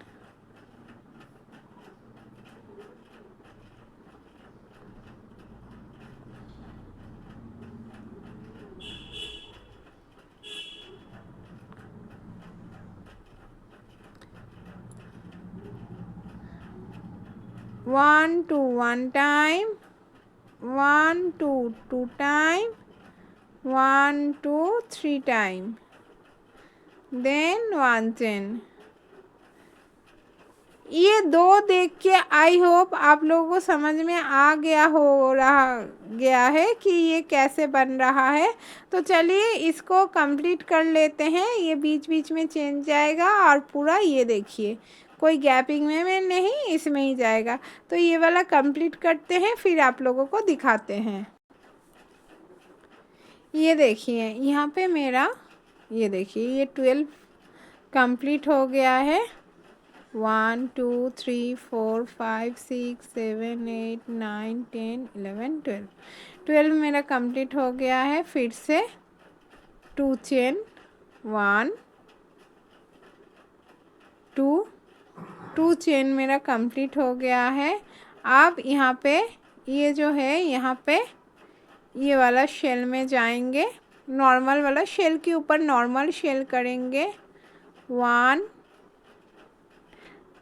A: 1 2 1 time, 1 2 2 time, 1 2 3 time, then 1 chain। ये दो देख के आई होप आप लोगों को समझ में आ गया है कि ये कैसे बन रहा है। तो चलिए इसको कंप्लीट कर लेते हैं। ये बीच बीच में चेंज जाएगा और पूरा ये देखिए कोई गैपिंग में नहीं, इसमें ही जाएगा। तो ये वाला कंप्लीट करते हैं फिर आप लोगों को दिखाते हैं। ये देखिए यहाँ पे मेरा ये देखिए ये 12 कंप्लीट हो गया है। 1 2 3 4 5 6 7 8 9 10 11 12 12 मेरा कंप्लीट हो गया है। फिर से 2 चेन 1 2 2 चेन मेरा कंप्लीट हो गया है। अब यहाँ पे ये जो है यहाँ पे ये वाला शेल में जाएंगे, नॉर्मल वाला शेल के ऊपर नॉर्मल शेल करेंगे। 1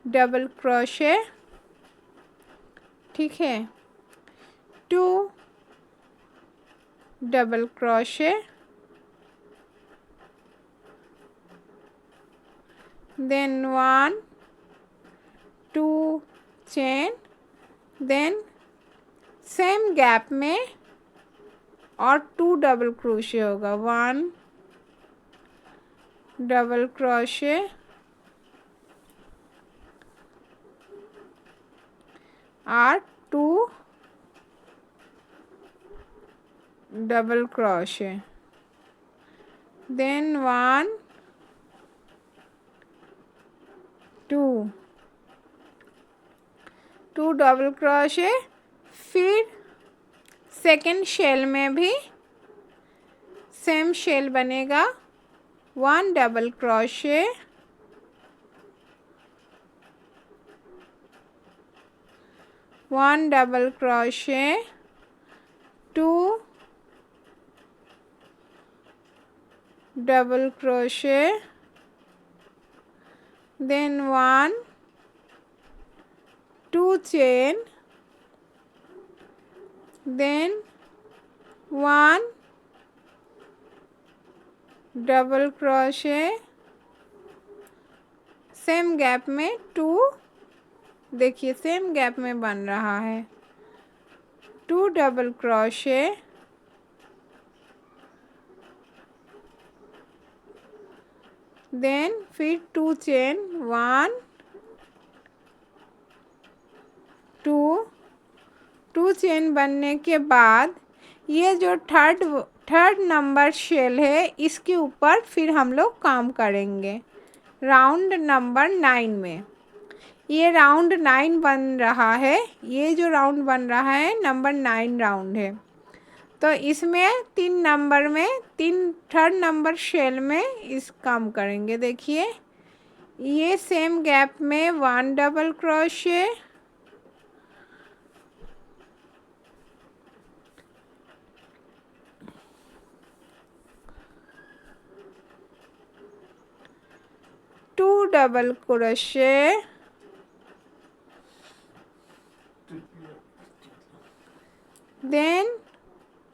A: डबल क्रोशे, ठीक है, 2 double crochet, then 1 2 chain, then same gap में और 2 डबल क्रोशे होगा, 1 डबल क्रोशे और 2 double crochet, then 1 2 double crochet. फिर सेकेंड शेल में भी सेम शेल बनेगा, 1 double crochet, 1 double crochet, 2 double crochet, then 1 2 chain, then 1 double crochet, same gap में 2, देखिए सेम गैप में बन रहा है, 2 डबल क्रोशे, देन फिर 2 चेन, 1 2 चेन बनने के बाद ये जो थर्ड नंबर शेल है इसके ऊपर फिर हम लोग काम करेंगे राउंड नंबर 9 में। ये राउंड 9 बन रहा है, ये जो राउंड बन रहा है नंबर 9 राउंड है। तो इसमें 3 नंबर में थर्ड नंबर शेल में इस काम करेंगे। देखिए ये सेम गैप में 1 double crochet, two double crochet, then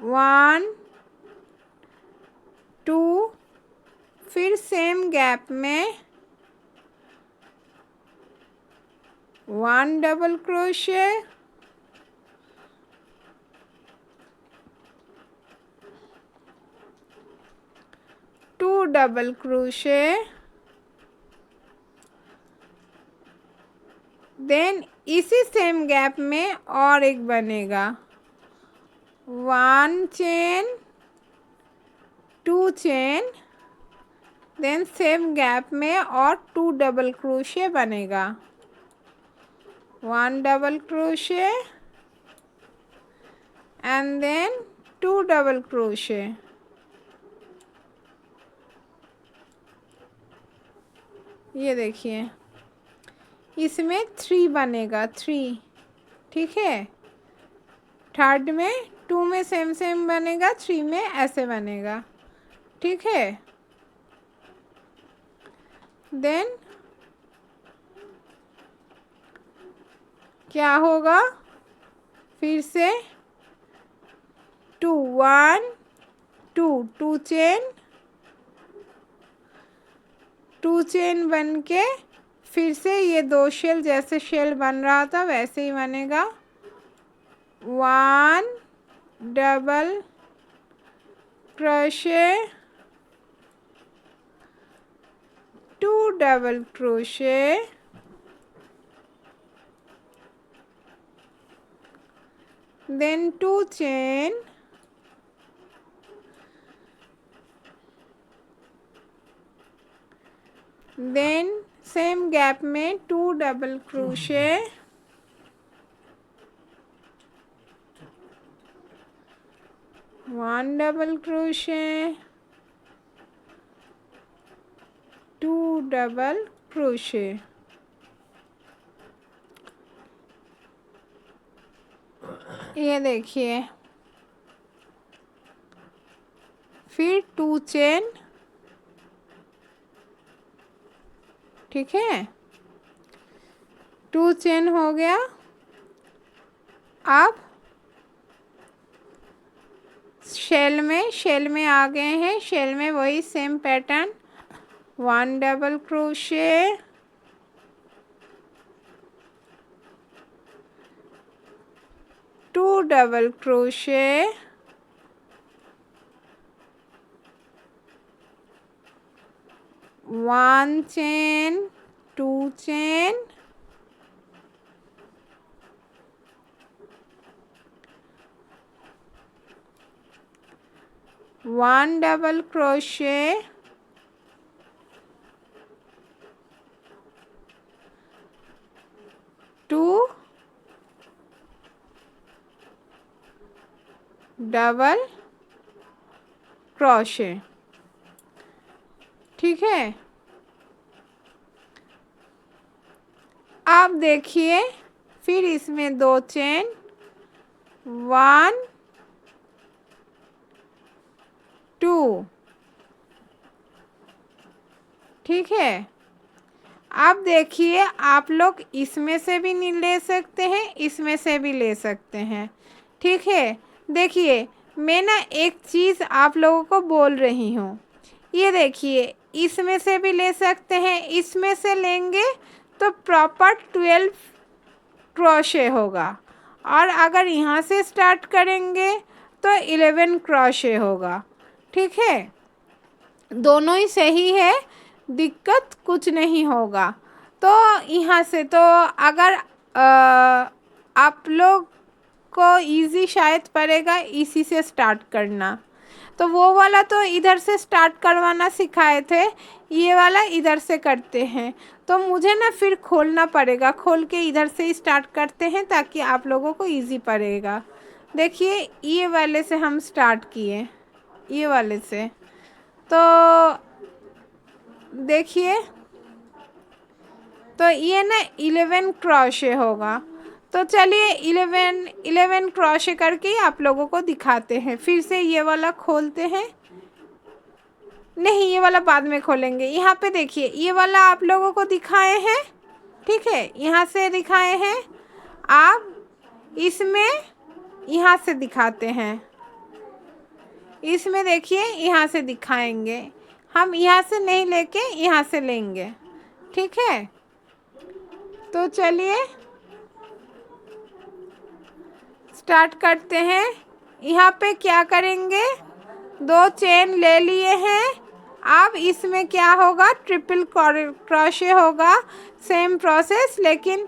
A: 1 2, फिर सेम गैप में 1 double crochet, 2 double crochet, then इसी सेम गैप में और एक बनेगा, 1 chain, 2 chain, then same gap में और 2 डबल क्रोशे बनेगा, 1 double crochet and then 2 double crochet. ये देखिए इसमें 3 बनेगा, 3, ठीक है। थर्ड में 2 में सेम बनेगा, 3 में ऐसे बनेगा, ठीक है। देन क्या होगा, फिर से 2 1 2 चेन, 2 चेन बन के फिर से ये 2 शेल जैसे शेल बन रहा था वैसे ही बनेगा, 1 double crochet, 2 double crochet, then 2 chain, then same gap में 2 double crochet, 1 double crochet, 2 double crochet. ये देखिए फिर 2 चेन, ठीक है, 2 चेन हो गया। अब शेल में आ गए हैं। शेल में वही same pattern, 1 double crochet, 2 double crochet, 1 chain, 2 chain, 1 double crochet, 2 double crochet. ठीक है, आप देखिए फिर इसमें 2 चेन, 1 2। ठीक है, आप देखिए आप लोग इसमें से भी नहीं ले सकते हैं, इसमें से भी ले सकते हैं। ठीक है, देखिए मैं ना एक चीज़ आप लोगों को बोल रही हूँ, ये देखिए इसमें से भी ले सकते हैं, इसमें से लेंगे तो प्रॉपर 12 क्रोशे होगा, और अगर यहाँ से स्टार्ट करेंगे तो 11 क्रोशे होगा। ठीक है, दोनों ही सही है, दिक्कत कुछ नहीं होगा। तो यहाँ से तो अगर आप लोग को इजी शायद पड़ेगा इसी से स्टार्ट करना, तो वो वाला तो इधर से स्टार्ट करवाना सिखाए थे, ये वाला इधर से करते हैं, तो मुझे ना फिर खोलना पड़ेगा, खोल के इधर से स्टार्ट करते हैं ताकि आप लोगों को इजी पड़ेगा। देखिए ये वाले से हम स्टार्ट किए, ये वाले से, तो देखिए तो ये ना 11 क्रोशे होगा। तो चलिए 11 क्रोशे करके आप लोगों को दिखाते हैं। फिर से ये वाला खोलते हैं, नहीं ये वाला बाद में खोलेंगे। यहाँ पे देखिए ये वाला आप लोगों को दिखाए हैं, ठीक है, यहाँ से दिखाए हैं, आप इसमें यहाँ से दिखाते हैं, इसमें देखिए यहाँ से दिखाएंगे, हम यहाँ से नहीं लेके यहाँ से लेंगे। ठीक है, तो चलिए स्टार्ट करते हैं। यहाँ पे क्या करेंगे, 2 चेन ले लिए हैं, अब इसमें क्या होगा, ट्रिपल क्रोशे होगा, सेम प्रोसेस, लेकिन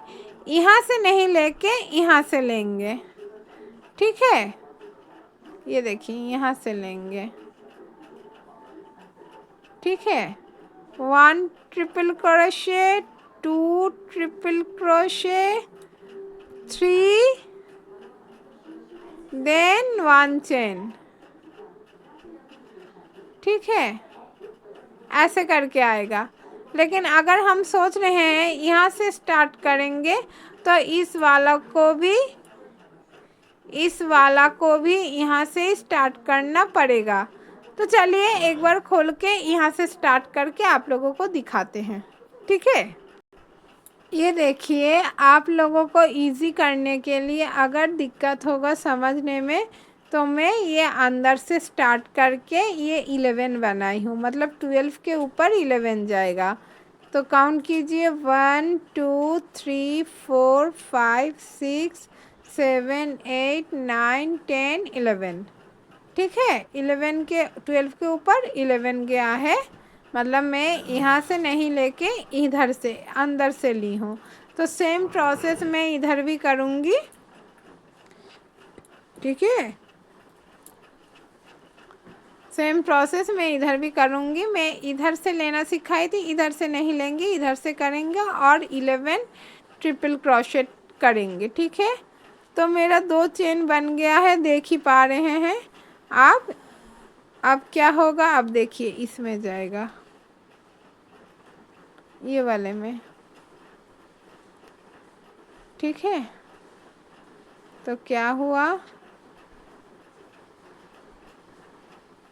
A: यहाँ से नहीं लेके यहाँ से लेंगे। ठीक है, ये देखिए यहाँ से लेंगे। ठीक है, 1 triple crochet, 2 triple crochet, 3 then 1 chain. ठीक है, ऐसे करके आएगा। लेकिन अगर हम सोच रहे हैं यहाँ से स्टार्ट करेंगे तो इस वाला को भी यहाँ से स्टार्ट करना पड़ेगा। तो चलिए एक बार खोल के यहाँ से स्टार्ट करके आप लोगों को दिखाते हैं। ठीक है, ये देखिए आप लोगों को इजी करने के लिए अगर दिक्कत होगा समझने में, तो मैं ये अंदर से स्टार्ट करके ये 11 बनाई हूँ, मतलब 12 के ऊपर 11 जाएगा। तो काउंट कीजिए, 1 2 3 4 5 6 7 8 9 10 11। ठीक है, 11 के 12 के ऊपर 11 गया है, मतलब मैं यहाँ से नहीं लेके इधर से अंदर से ली हूँ। तो सेम प्रोसेस मैं इधर भी करूँगी। ठीक है, सेम प्रोसेस मैं इधर भी करूँगी। मैं इधर से लेना सिखाई थी, इधर से नहीं लेंगे, इधर से करेंगे और 11 ट्रिपल क्रोशेट करेंगे। ठीक है, तो मेरा 2 चेन बन गया है, देख ही पा रहे हैं आप। अब क्या होगा, अब देखिए इसमें जाएगा, ये वाले में। ठीक है, तो क्या हुआ,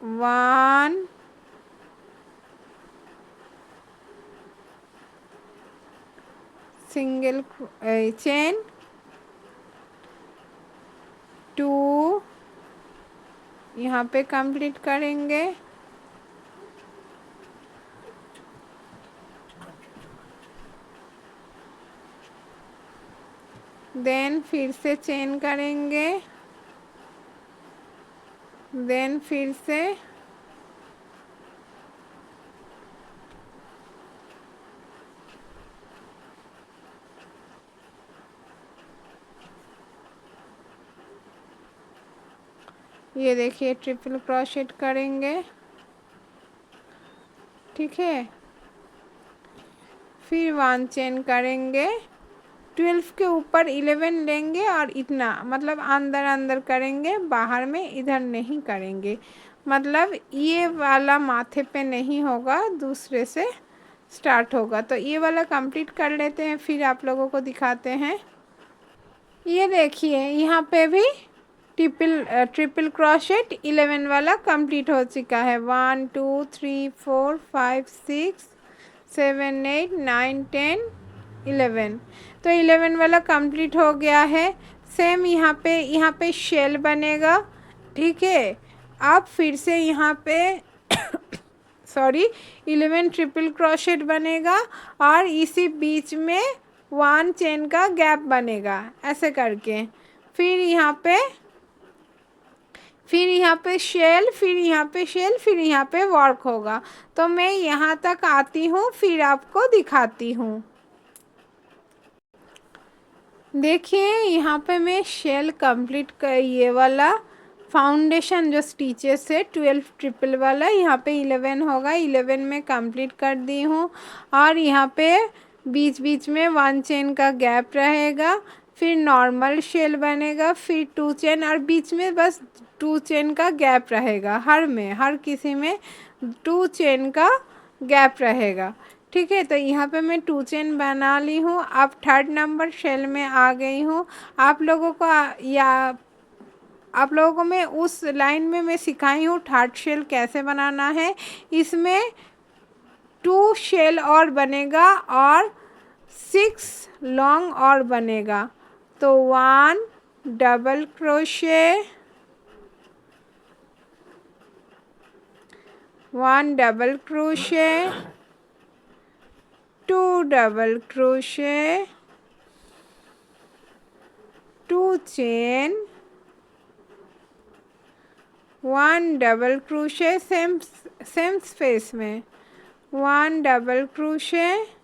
A: 1 सिंगल चेन, 2 यहाँ पे कंप्लीट करेंगे। देन फिर से चेन करेंगे, देन फिर से ये देखिए ट्रिपल क्रोशेट करेंगे, ठीक है। फिर 1 चेन करेंगे, 12 के ऊपर 11 लेंगे और इतना मतलब अंदर अंदर करेंगे, बाहर में इधर नहीं करेंगे। मतलब ये वाला माथे पे नहीं होगा, दूसरे से स्टार्ट होगा। तो ये वाला कंप्लीट कर लेते हैं, फिर आप लोगों को दिखाते हैं। ये देखिए यहाँ पे भी ट्रिपल क्रोशेट 11 वाला कंप्लीट हो चुका है। 1 2 3 4 5 6 7 8 9 10 11। तो 11 वाला कंप्लीट हो गया है। सेम यहाँ पे शेल बनेगा, ठीक है। आप फिर से यहाँ पे सॉरी 11 ट्रिपल क्रोशेट बनेगा और इसी बीच में 1 चेन का गैप बनेगा, ऐसे करके। फिर यहाँ पे शेल, फिर यहाँ पे शेल, फिर यहाँ पे वर्क होगा। तो मैं यहाँ तक आती हूँ, फिर आपको दिखाती हूँ। देखिए यहाँ पे मैं शेल कंप्लीट कर, ये वाला फाउंडेशन जो स्टिचेस है 12 ट्रिपल वाला, यहाँ पे 11 होगा, 11 में कंप्लीट कर दी हूँ। और यहाँ पे बीच बीच में 1 चेन का गैप रहेगा, फिर नॉर्मल शेल बनेगा, फिर 2 चेन और बीच में बस 2 चेन का गैप रहेगा। हर किसी में 2 चेन का गैप रहेगा, ठीक है। तो यहाँ पे मैं 2 चेन बना ली हूँ। अब 3rd नंबर शेल में आ गई हूँ। आप लोगों को मैं उस लाइन में मैं सिखाई हूँ 3rd शेल कैसे बनाना है। इसमें 2 शेल और बनेगा और 6 लॉन्ग और बनेगा। तो 1 double crochet, 1 double crochet, 2 double crochet, 2 chain, 1 double crochet, same space में 1 double crochet,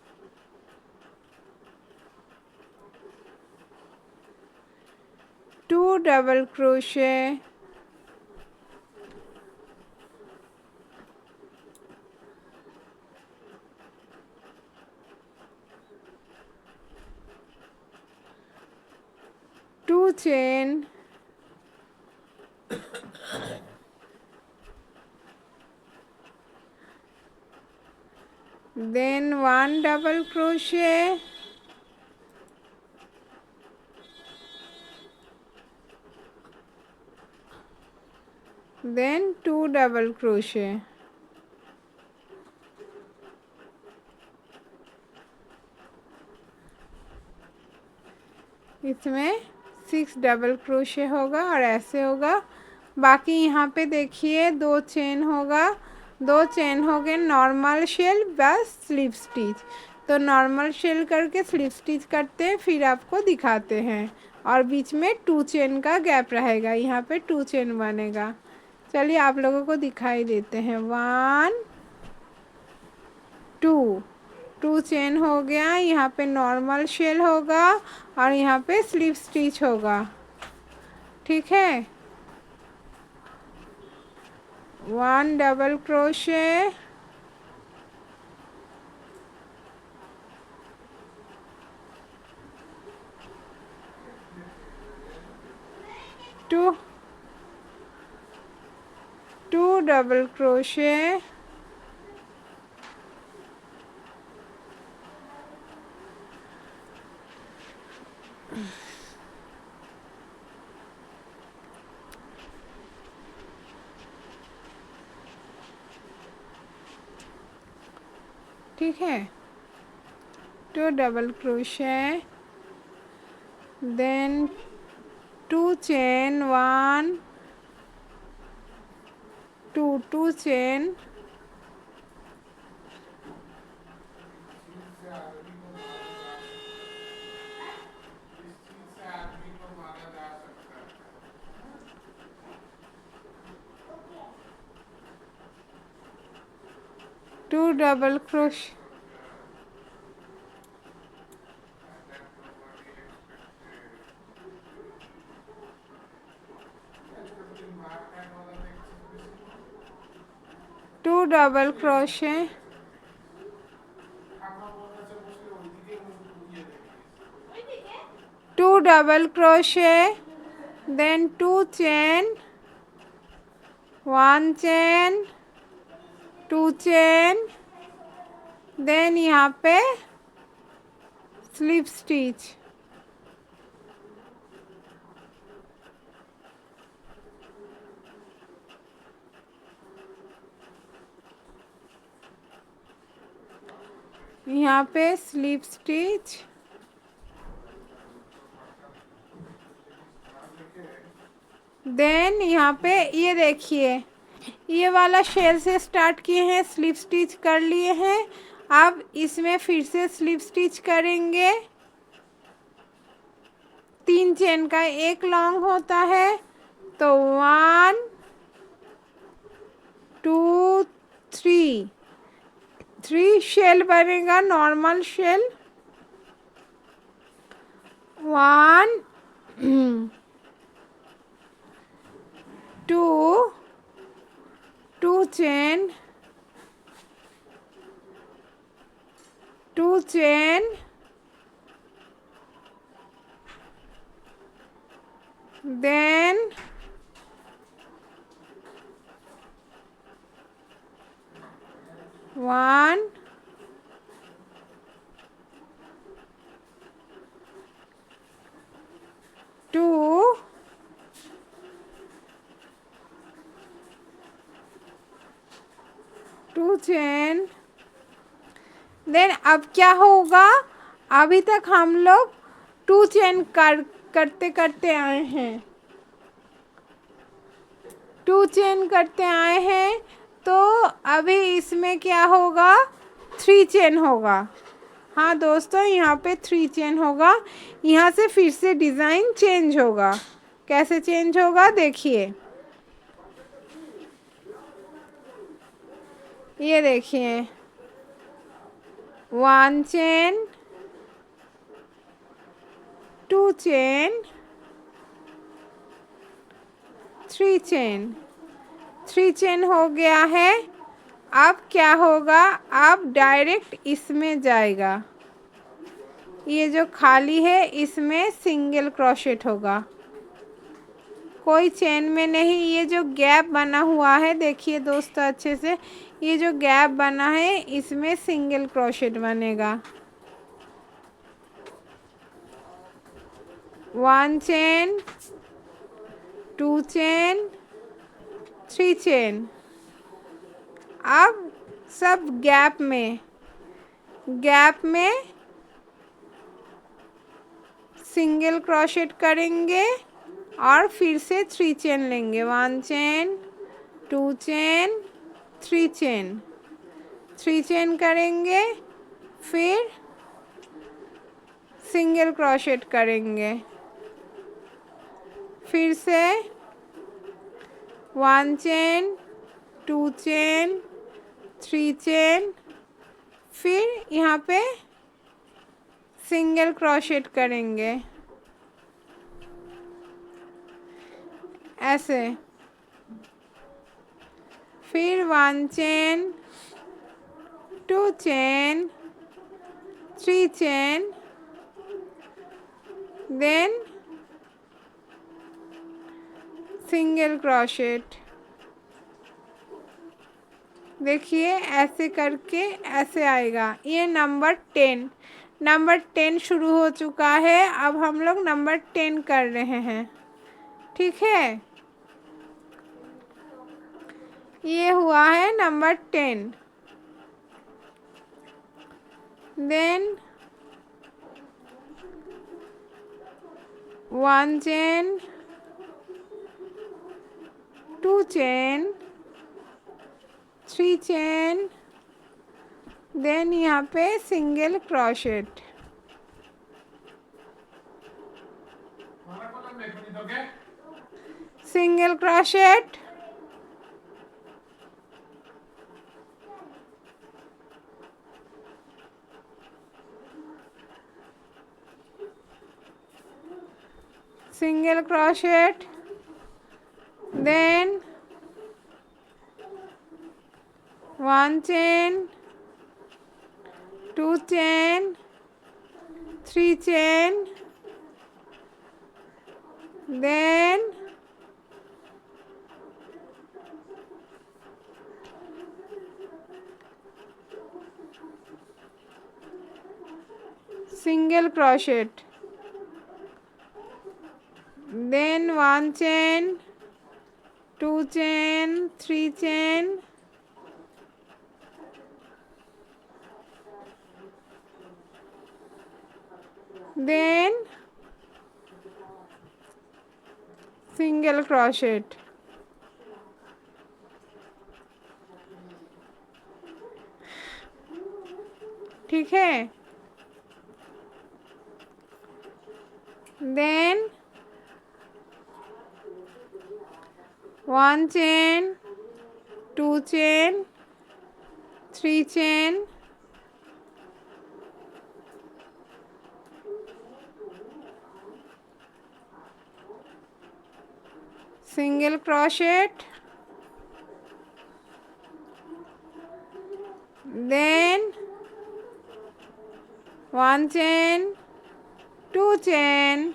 A: 2 double crochet, to chain, then 1 double crochet, then 2 double crochet, इसमें 6 डबल क्रोशे होगा और ऐसे होगा। बाकी यहाँ पे देखिए 2 चेन होगा, 2 चेन हो गए नॉर्मल शेल बस स्लिप स्टिच। तो नॉर्मल शेल करके स्लिप स्टिच करते हैं, फिर आपको दिखाते हैं। और बीच में 2 चेन का गैप रहेगा, यहाँ पे 2 चेन बनेगा। चलिए आप लोगों को दिखाई देते हैं। 1 2 2 चेन हो गया, यहाँ पे नॉर्मल शेल होगा और यहाँ पे स्लिप स्टिच होगा, ठीक है। 1 डबल क्रोशे, 2 डबल क्रोशे, ठीक है। 2 double crochet, then 2 chain, 1 two chain, two double crochet, two double crochet, two double crochet, then two chain, one chain, two chain, then यहाँ पे स्लिप स्टिच, यहाँ पे slip stitch, then यहाँ पे ये देखिए ये वाला शेल से स्टार्ट किए हैं, स्लिप स्टिच कर लिए हैं। अब इसमें फिर से स्लिप स्टिच करेंगे। 3 चेन का एक लॉन्ग होता है, तो 1 2 3 शेल बनेगा, normal shell. 1 2 chain, 2 chain, then 1 2 2 chain, then अब क्या होगा, अभी तक हम लोग 2 चेन करते करते आए हैं, 2 चेन करते आए हैं, तो अभी इसमें क्या होगा, 3 चेन होगा। हाँ दोस्तों, यहाँ पे 3 चेन होगा। यहाँ से फिर से डिज़ाइन चेंज होगा। कैसे चेंज होगा देखिए, ये देखिए 1 चेन, 2 चेन, 3 चेन, 3 चेन हो गया है। अब क्या होगा, अब डायरेक्ट इसमें जाएगा, ये जो खाली है इसमें सिंगल क्रोशेट होगा, कोई चेन में नहीं। ये जो गैप बना हुआ है देखिए दोस्तों अच्छे से, ये जो गैप बना है इसमें सिंगल क्रोशेट बनेगा। 1 चेन, 2 चेन, 3 चेन। अब सब गैप में सिंगल क्रोशेट करेंगे और फिर से 3 चेन लेंगे। 1 चेन, 2 चेन, 3 चेन, 3 चेन करेंगे, फिर सिंगल क्रोशेट करेंगे, फिर से 1 चेन, 2 चेन, 3 चेन, फिर यहाँ पे सिंगल क्रोशेट करेंगे ऐसे, फिर 1 chain, 2 chain, 3 chain, then single crochet. देखिए ऐसे करके ऐसे आएगा। ये नंबर 10 शुरू हो चुका है। अब हम लोग नंबर 10 कर रहे हैं, ठीक है। ये हुआ है number 10। Then 1 chain, 2 chain, 3 chain, then यहाँ पे single crochet, single crochet, single crochet, then 1 chain, 2 chain, 3 chain, then single crochet, then 1 chain, 2 chain, 3 chain, then single crochet, ठीक है। then 1 chain, 2 chain, 3 chain, single crochet, then 1 chain, 2 chain,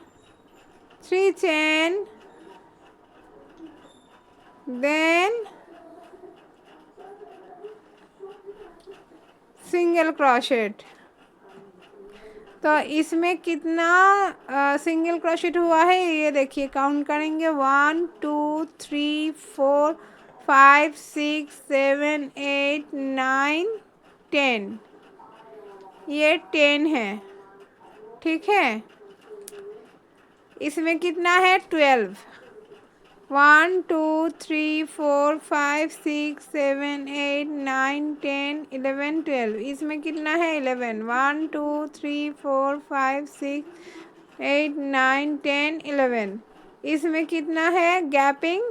A: 3 chain, then single crochet. तो इसमें कितना single crochet हुआ है ये देखिए, count करेंगे 1 2 3 4 5 6 7 8 9 10, ये 10 है, ठीक है। इसमें कितना है 12, 1 2 3 4 5 6 7 8 9 10 11 12, इसमें कितना है 11, 1 2 3 4 5 6 8 9 10 11, इसमें कितना है गैपिंग,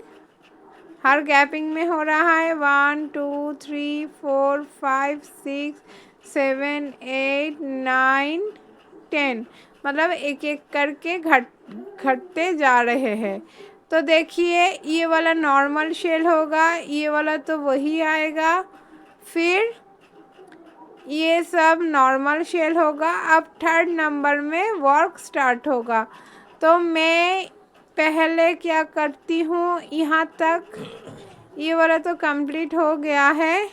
A: हर गैपिंग में हो रहा है 1 2 3 4 5 6 7 8 9 10, मतलब एक एक करके घटते जा रहे हैं। तो देखिए ये वाला नॉर्मल शेल होगा, ये वाला तो वही आएगा, फिर ये सब नॉर्मल शेल होगा। अब थर्ड नंबर में वर्क स्टार्ट होगा। तो मैं पहले क्या करती हूँ, यहाँ तक ये वाला तो कंप्लीट हो गया है,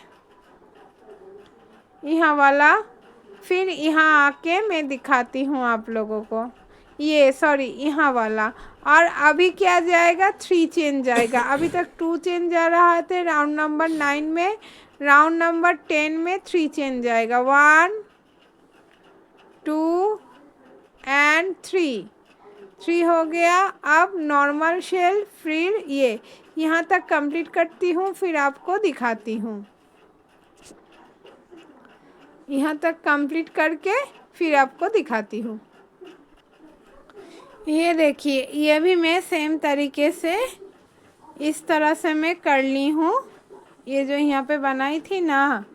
A: यहाँ वाला, फिर यहाँ आके मैं दिखाती हूँ आप लोगों को, ये सॉरी यहाँ वाला। और अभी क्या जाएगा 3 चेन जाएगा, अभी तक 2 चेन जा रहा था राउंड नंबर 9 में, राउंड नंबर 10 में 3 चेन जाएगा, 1 2 एंड 3 हो गया। अब नॉर्मल शेल, फिर ये यहाँ तक कंप्लीट करती हूँ, फिर आपको दिखाती हूँ, यहाँ तक कंप्लीट करके फिर आपको दिखाती हूँ। ये देखिए ये भी मैं सेम तरीके से इस तरह से मैं कर ली हूँ, ये जो यहाँ पे बनाई थी ना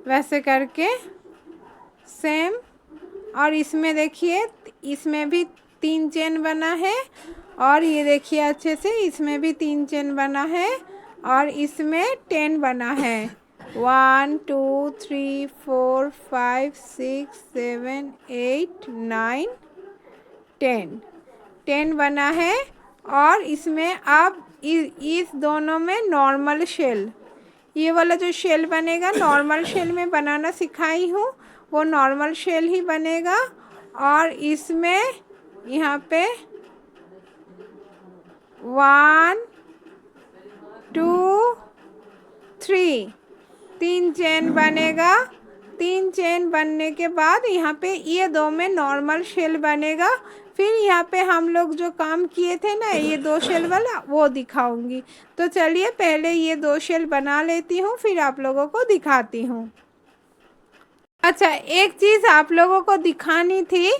A: वैसे करके सेम। और इसमें देखिए इसमें भी 3 चेन बना है, और ये देखिए अच्छे से इसमें भी 3 चेन बना है, और इसमें 10 बना है, 1 2 3 4 5 6 7 8 9 10 बना है। और इसमें अब इस दोनों में नॉर्मल शेल, ये वाला जो शेल बनेगा नॉर्मल शेल में बनाना सिखाई हूँ, वो नॉर्मल शेल ही बनेगा। और इसमें यहाँ पे 1 2 3 चेन बनेगा, 3 चेन बनने के बाद यहाँ पे ये 2 में नॉर्मल शेल बनेगा, फिर यहाँ पे हम लोग जो काम किए थे ना ये 2 शेल वाला, वो दिखाऊंगी। तो चलिए पहले ये 2 शेल बना लेती हूँ, फिर आप लोगों को दिखाती हूँ। अच्छा, एक चीज़ आप लोगों को दिखानी थी,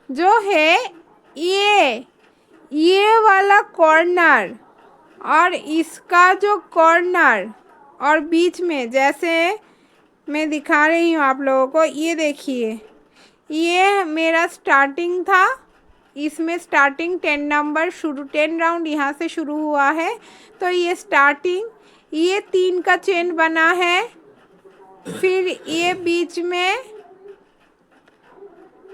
A: जो है ये वाला कॉर्नर और इसका जो कॉर्नर और बीच में, जैसे मैं दिखा रही हूँ आप लोगों को, ये देखिए, ये मेरा स्टार्टिंग था। इसमें स्टार्टिंग 10 नंबर शुरू, 10 राउंड यहाँ से शुरू हुआ है। तो ये स्टार्टिंग, ये 3 का चेन बना है। फिर ये बीच में,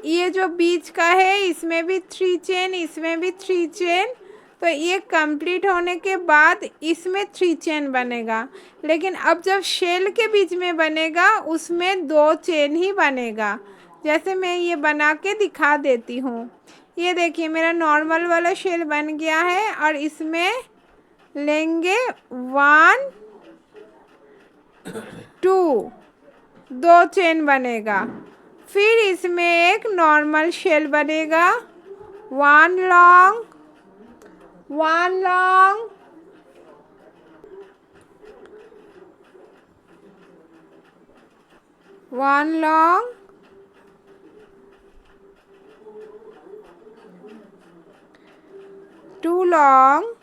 A: ये जो बीच का है इसमें भी 3 चेन, इसमें भी 3 चेन। तो ये कंप्लीट होने के बाद इसमें 3 चेन बनेगा। लेकिन अब जब शेल के बीच में बनेगा उसमें 2 चेन ही बनेगा। जैसे मैं ये बना के दिखा देती हूँ। ये देखिए मेरा नॉर्मल वाला शेल बन गया है और इसमें लेंगे 1 2, 2 चेन बनेगा। फिर इसमें एक नॉर्मल शेल बनेगा, 1 long, 1 long, 1 long, 2 long,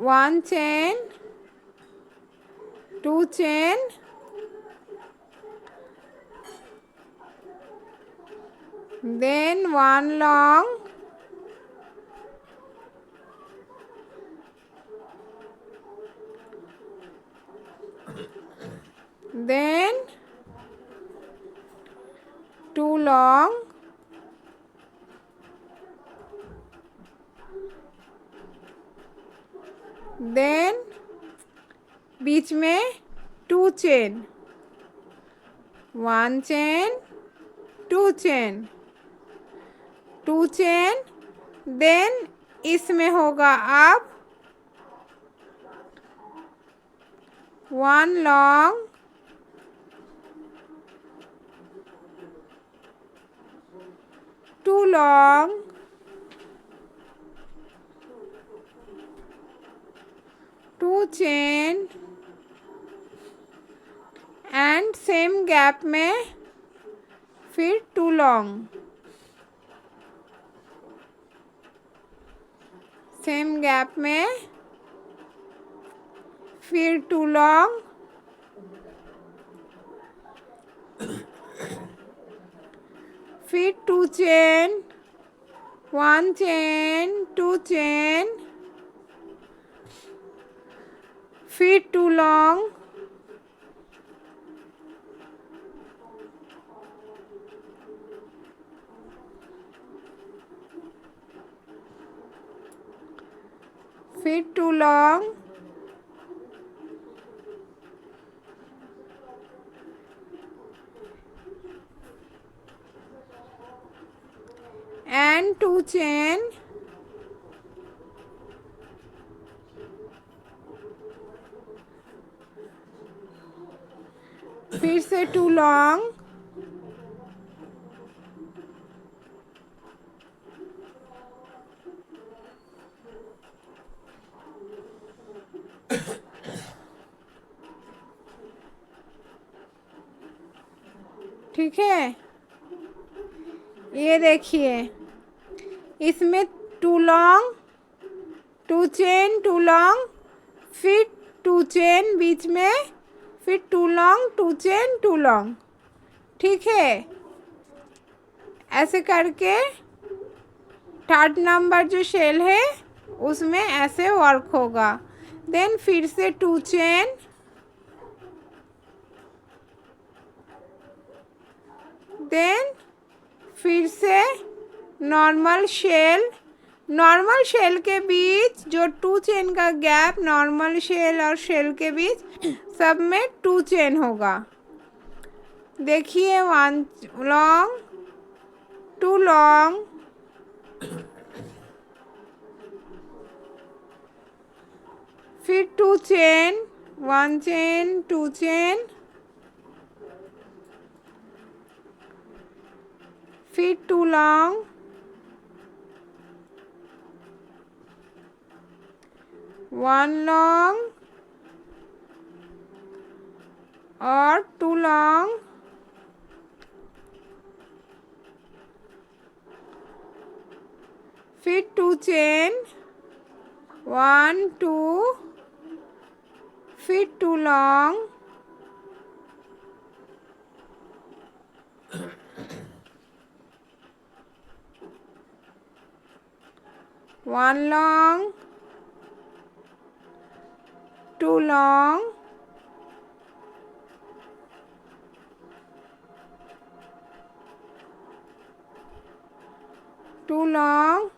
A: 1 chain, 2 chain, then 1 long, then 2 long, then बीच में 2 chain, 1 chain, 2 chain, 2 chain, then इसमें होगा अब 1 long, 2 long, 2 chain and same gap में फिर 2 लॉन्ग, सेम गैप में फिर 2 लॉन्ग, फिर 2 चेन, 1 चेन, 2 चेन, फिर 2 लॉन्ग, फिर 2 लॉन्ग, एंड 2 चेन, फिर से 2 लॉन्ग, ठीक है। ये देखिए इसमें 2 लॉन्ग, 2 चेन, 2 लॉन्ग, फिर 2 चेन बीच में, फिर 2 लॉन्ग, 2 चेन, 2 लॉन्ग, ठीक है। ऐसे करके 3rd नंबर जो शेल है उसमें ऐसे वर्क होगा। देन फिर से 2 चेन, देन फिर से नॉर्मल शेल, नॉर्मल शेल के बीच जो 2 चेन का गैप, नॉर्मल शेल और शेल के बीच सब में 2 चेन होगा। देखिए 1 लॉन्ग, 2 लॉन्ग, फिर 2 चेन, 1 चेन, 2 चेन, फिर 2 लॉन्ग, 1 लॉन्ग और 2 लॉन्ग, फिर 2 चेन, 1 2, फिर 2 long, 1 long, 2 long, two long,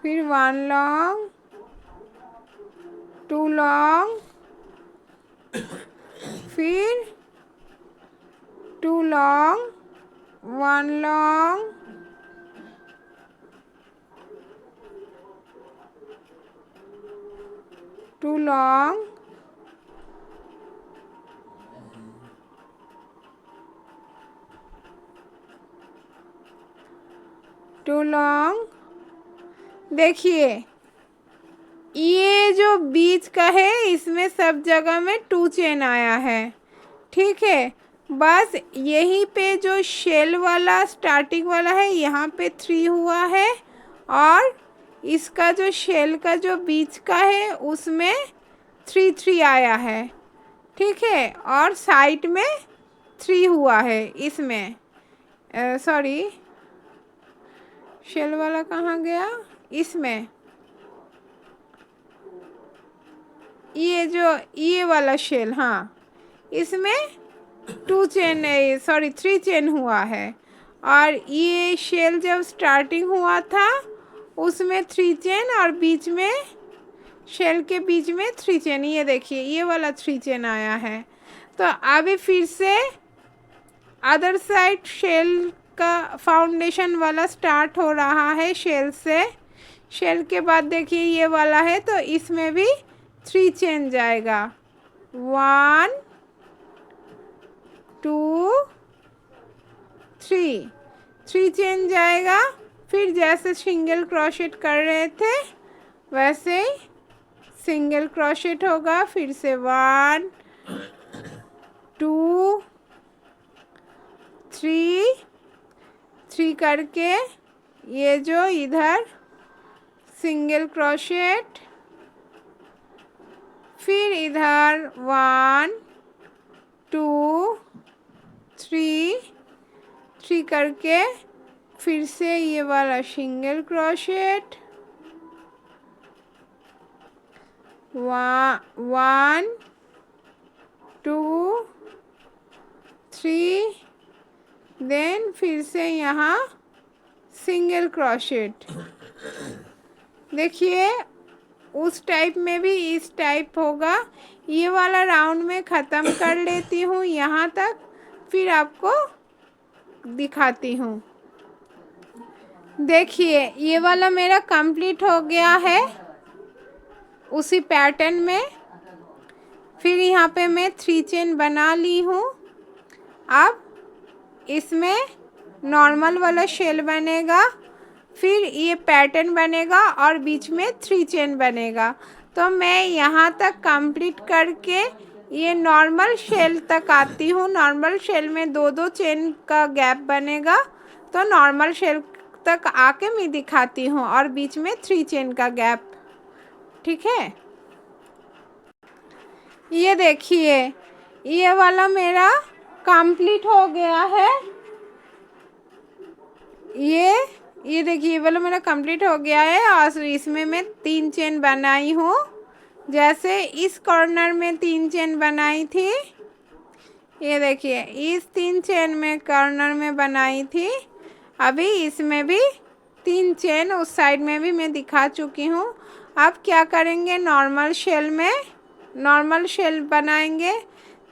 A: फिर 1 लॉन्ग, 2 लॉन्ग, फिर 2 long, 1 long, 2 long, two long. देखिए ये जो बीच का है इसमें सब जगह में 2 चेन आया है, ठीक है। बस यहीं पे जो शेल वाला स्टार्टिंग वाला है यहाँ पे 3 हुआ है, और इसका जो शेल का जो बीच का है उसमें 3 3 आया है, ठीक है। और साइड में 3 हुआ है इसमें, सॉरी शेल वाला कहाँ गया, इसमें ये वाला शेल, हाँ इसमें 2 चेन, सॉरी 3 चेन हुआ है। और ये शेल जब स्टार्टिंग हुआ था उसमें 3 चेन, और बीच में शेल के बीच में 3 चेन, ये देखिए ये वाला 3 चेन आया है। तो अभी फिर से अदर साइड शेल का फाउंडेशन वाला स्टार्ट हो रहा है शेल से। शेल के बाद देखिए ये वाला है, तो इसमें भी 3 चेन जाएगा, 1 2 3, 3 चेन जाएगा। फिर जैसे सिंगल क्रोशेट कर रहे थे वैसे ही सिंगल क्रोशेट होगा, फिर से 1 2 3 करके ये जो इधर सिंगल क्रोशेट, फिर इधर 1 2 3 करके फिर से ये वाला सिंगल क्रोशेट, 1 2 3, देन फिर से यहाँ सिंगल क्रोशेट। देखिए उस टाइप में भी इस टाइप होगा। ये वाला राउंड में ख़त्म कर लेती हूँ यहाँ तक, फिर आपको दिखाती हूँ। देखिए ये वाला मेरा कंप्लीट हो गया है उसी पैटर्न में। फिर यहाँ पे मैं 3 चेन बना ली हूँ। अब इसमें नॉर्मल वाला शेल बनेगा, फिर ये पैटर्न बनेगा और बीच में 3 चेन बनेगा। तो मैं यहाँ तक कंप्लीट करके ये नॉर्मल शेल तक आती हूँ। नॉर्मल शेल में 2 चेन का गैप बनेगा, तो नॉर्मल शेल तक आके मैं दिखाती हूँ, और बीच में 3 चेन का गैप, ठीक है। ये देखिए ये वाला मेरा कंप्लीट हो गया है। ये देखिए ये वाला मेरा कंप्लीट हो गया है, और इसमें मैं 3 चेन बनाई हूँ। जैसे इस कॉर्नर में 3 चेन बनाई थी, ये देखिए इस 3 चेन में कॉर्नर में बनाई थी। अभी इसमें भी 3 चेन उस साइड में भी मैं दिखा चुकी हूँ। अब क्या करेंगे, नॉर्मल शेल में नॉर्मल शेल बनाएंगे।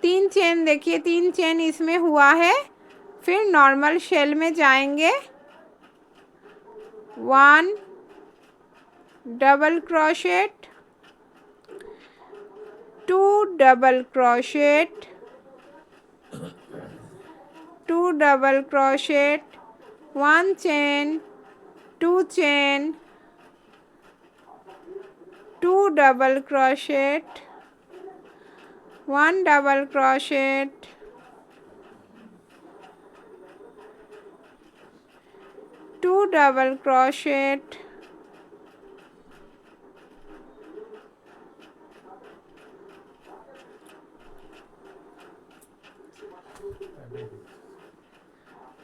A: 3 चेन देखिए 3 चेन इसमें हुआ है, फिर नॉर्मल शेल में जाएंगे, 1 double crochet, 2 double crochet, 2 double crochet, 1 chain, 2 chain, 2 double crochet, 1 double crochet, 2 double crochet,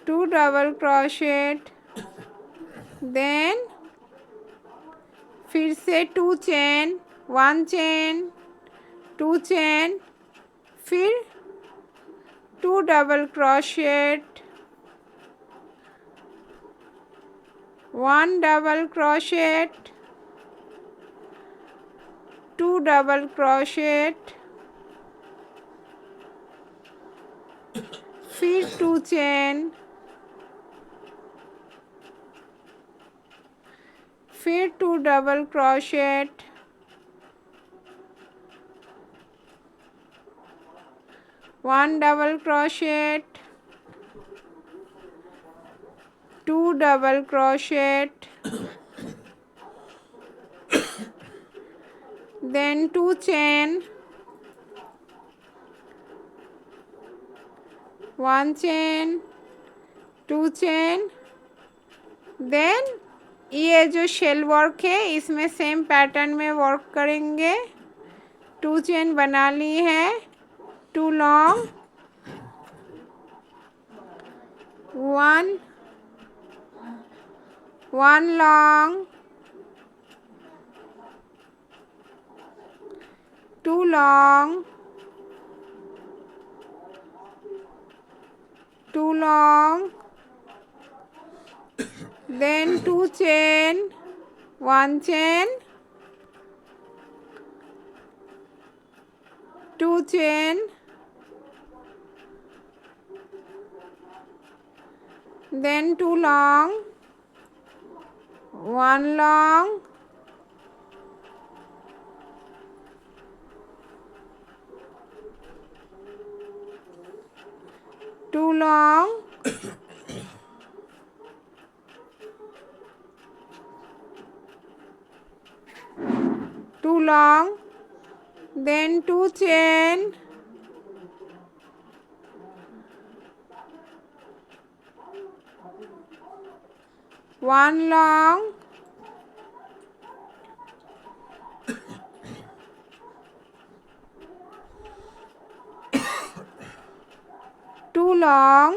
A: 2 double crochet, then फिर से 2 चेन, 1 चेन, 2 चेन, फिर 2 double crochet, 1 double crochet, 2 double crochet, फिर 2 चेन, फिर 2 double crochet, 1 double crochet, 2 double crochet, then 2 chain, 1 chain, 2 chain, then ये जो shell work है इसमें same pattern में वर्क करेंगे। 2 चेन बना ली है, 2 long, 1 long, 2 long, 2 long, then 2 chain, 1 chain, 2 chain, then 2 long, 1 long, 2 long, 2 long, then 2 chain, 1 long, 2 long,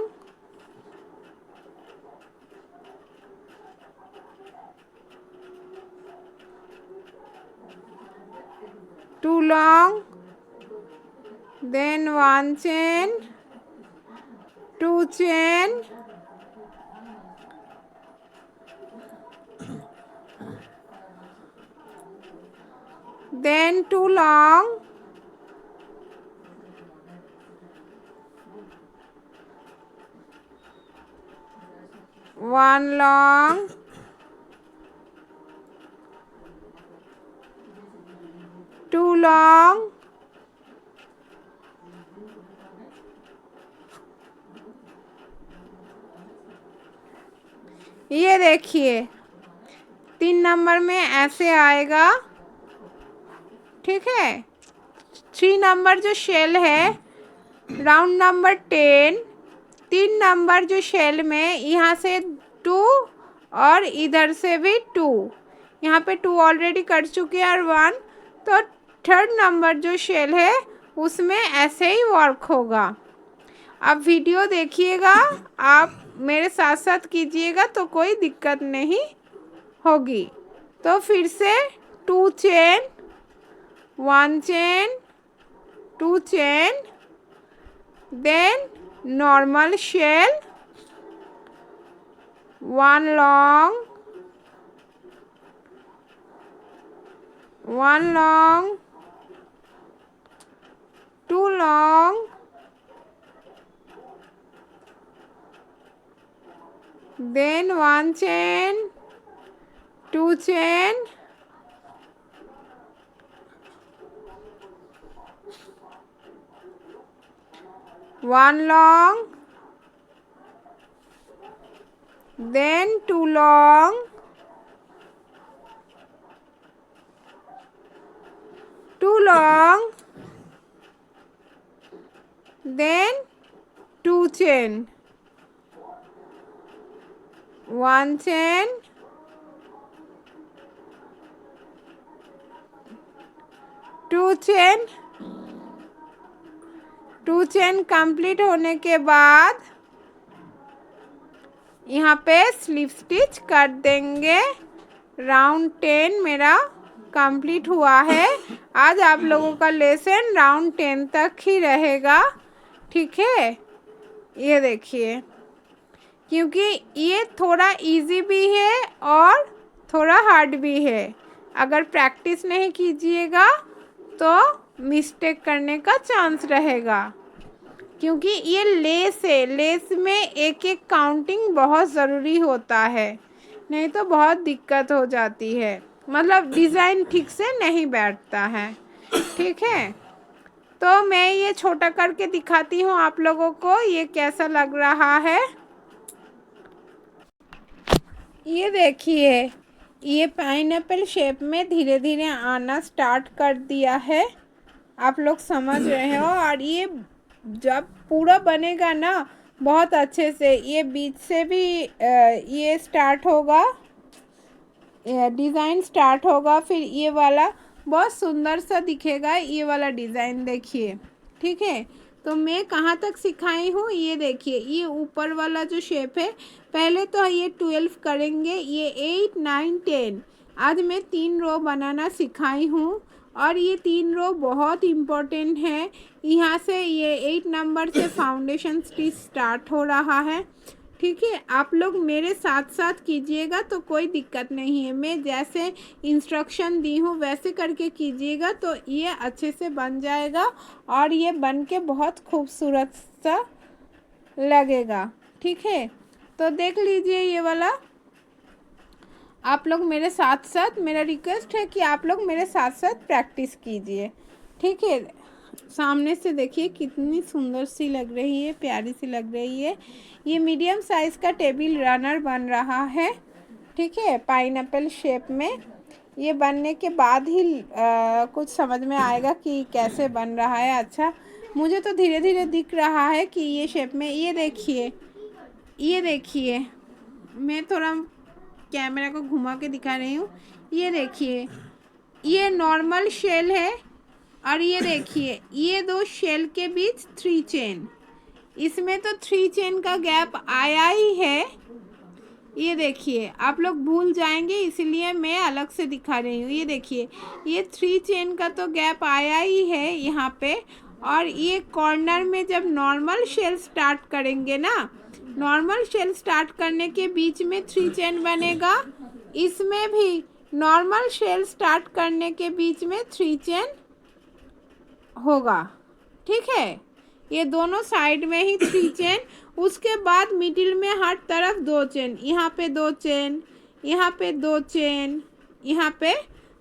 A: 2 long, then 1 chain, 2 chain, then 2 long, 1 long, 2 long, ये देखिए 3 number में ऐसे आएगा, ठीक है। 3 नंबर जो शेल है, राउंड नंबर 10, 3 नंबर जो शेल में यहाँ से 2 और इधर से भी 2, यहाँ पे 2 ऑलरेडी कर चुके हैं और 1, तो 3rd नंबर जो शेल है उसमें ऐसे ही वर्क होगा। अब वीडियो देखिएगा, आप मेरे साथ साथ कीजिएगा तो कोई दिक्कत नहीं होगी। तो फिर से 2 chain, 1 chain, 2 chain, then normal shell, 1 long, 1 long, 2 long, then 1 chain, 2 chain, 1 long, then 2 long, 2 long, then 2 chain, 1 chain, 2 chain, 2 chain complete होने के बाद यहाँ पे स्लिप स्टिच कर देंगे। राउंड 10 मेरा कंप्लीट हुआ है। आज आप लोगों का लेसन राउंड 10 तक ही रहेगा, ठीक है। ये देखिए, क्योंकि ये थोड़ा इजी भी है और थोड़ा हार्ड भी है। अगर प्रैक्टिस नहीं कीजिएगा तो मिस्टेक करने का चांस रहेगा, क्योंकि ये लेस है। लेस में एक एक काउंटिंग बहुत ज़रूरी होता है, नहीं तो बहुत दिक्कत हो जाती है, मतलब डिज़ाइन ठीक से नहीं बैठता है, ठीक है। तो मैं ये छोटा करके दिखाती हूँ आप लोगों को, ये कैसा लग रहा है। ये देखिए, ये पाइनएप्पल शेप में धीरे धीरे आना स्टार्ट कर दिया है, आप लोग समझ रहे हो। और ये जब पूरा बनेगा ना बहुत अच्छे से, ये बीच से भी ये स्टार्ट होगा, डिज़ाइन स्टार्ट होगा, फिर ये वाला बहुत सुंदर सा दिखेगा। ये वाला डिज़ाइन देखिए, ठीक है। तो मैं कहाँ तक सिखाई हूँ, ये देखिए, ये ऊपर वाला जो शेप है, पहले तो ये 12 करेंगे, ये 8 9 10। आज मैं 3 रो बनाना सिखाई हूँ और ये 3 रो बहुत इम्पोर्टेंट है। यहाँ से ये 8 नंबर से फाउंडेशन स्टिच स्टार्ट हो रहा है, ठीक है। आप लोग मेरे साथ साथ कीजिएगा तो कोई दिक्कत नहीं है। मैं जैसे इंस्ट्रक्शन दी हूँ वैसे करके कीजिएगा तो ये अच्छे से बन जाएगा और ये बन के बहुत खूबसूरत सा लगेगा, ठीक है। तो देख लीजिए ये वाला, आप लोग मेरे साथ साथ, मेरा रिक्वेस्ट है कि आप लोग मेरे साथ साथ प्रैक्टिस कीजिए, ठीक है। सामने से देखिए कितनी सुंदर सी लग रही है, प्यारी सी लग रही है। ये मीडियम साइज़ का टेबल रनर बन रहा है, ठीक है, पाइनएप्पल शेप में। ये बनने के बाद ही कुछ समझ में आएगा कि कैसे बन रहा है। अच्छा, मुझे तो धीरे धीरे दिख रहा है कि ये शेप में। ये देखिए, ये देखिए, मैं थोड़ा कैमरा को घुमा के दिखा रही हूँ। ये देखिए, ये नॉर्मल शेल है और ये देखिए, ये 2 शेल के बीच 3 चेन। इसमें तो 3 चेन का गैप आया ही है। ये देखिए, आप लोग भूल जाएंगे इसलिए मैं अलग से दिखा रही हूँ। ये देखिए, ये 3 चेन का तो गैप आया ही है यहाँ पे। और ये कॉर्नर में जब नॉर्मल शेल स्टार्ट करेंगे ना, नॉर्मल शेल स्टार्ट करने के बीच में 3 चेन बनेगा। इसमें भी नॉर्मल शेल स्टार्ट करने के बीच में 3 चेन होगा, ठीक है। ये दोनों साइड में ही 3 चेन, उसके बाद मिडिल में हर तरफ 2 चेन, यहाँ पे 2 चेन, यहाँ पे 2 चेन, यहाँ पे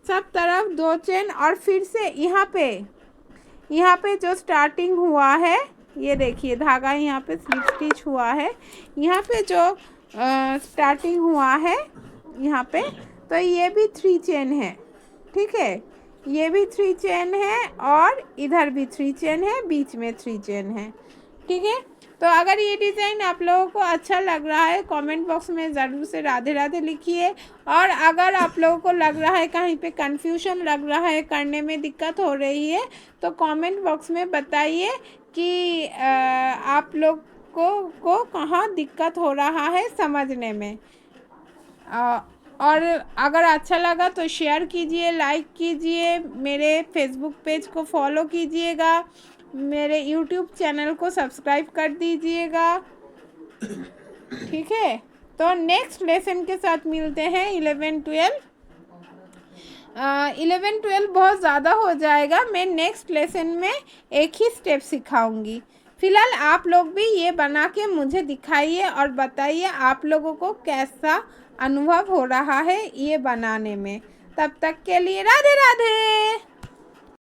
A: सब तरफ 2 चेन। और फिर से यहाँ पे जो स्टार्टिंग हुआ है, ये देखिए धागा यहाँ पे स्लिप स्टिच हुआ है, यहाँ पे जो स्टार्टिंग हुआ है यहाँ पे, तो ये भी 3 चेन है, ठीक है। ये भी 3 चेन है और इधर भी 3 चेन है, बीच में 3 चेन है, ठीक है। तो अगर ये डिज़ाइन आप लोगों को अच्छा लग रहा है, कमेंट बॉक्स में ज़रूर से राधे राधे लिखिए। और अगर आप लोगों को लग रहा है कहीं पे कंफ्यूजन लग रहा है, करने में दिक्कत हो रही है, तो कमेंट बॉक्स में बताइए कि आप लोग को कहाँ दिक्कत हो रहा है समझने में। और अगर अच्छा लगा तो शेयर कीजिए, लाइक कीजिए, मेरे फेसबुक पेज को फॉलो कीजिएगा, मेरे यूट्यूब चैनल को सब्सक्राइब कर दीजिएगा, ठीक है। तो नेक्स्ट लेसन के साथ मिलते हैं। 11 12 बहुत ज़्यादा हो जाएगा, मैं नेक्स्ट लेसन में एक ही स्टेप सिखाऊंगी। फ़िलहाल आप लोग भी ये बना के मुझे दिखाइए और बताइए आप लोगों को कैसा अनुभव हो रहा है ये बनाने में। तब तक के लिए राधे राधे।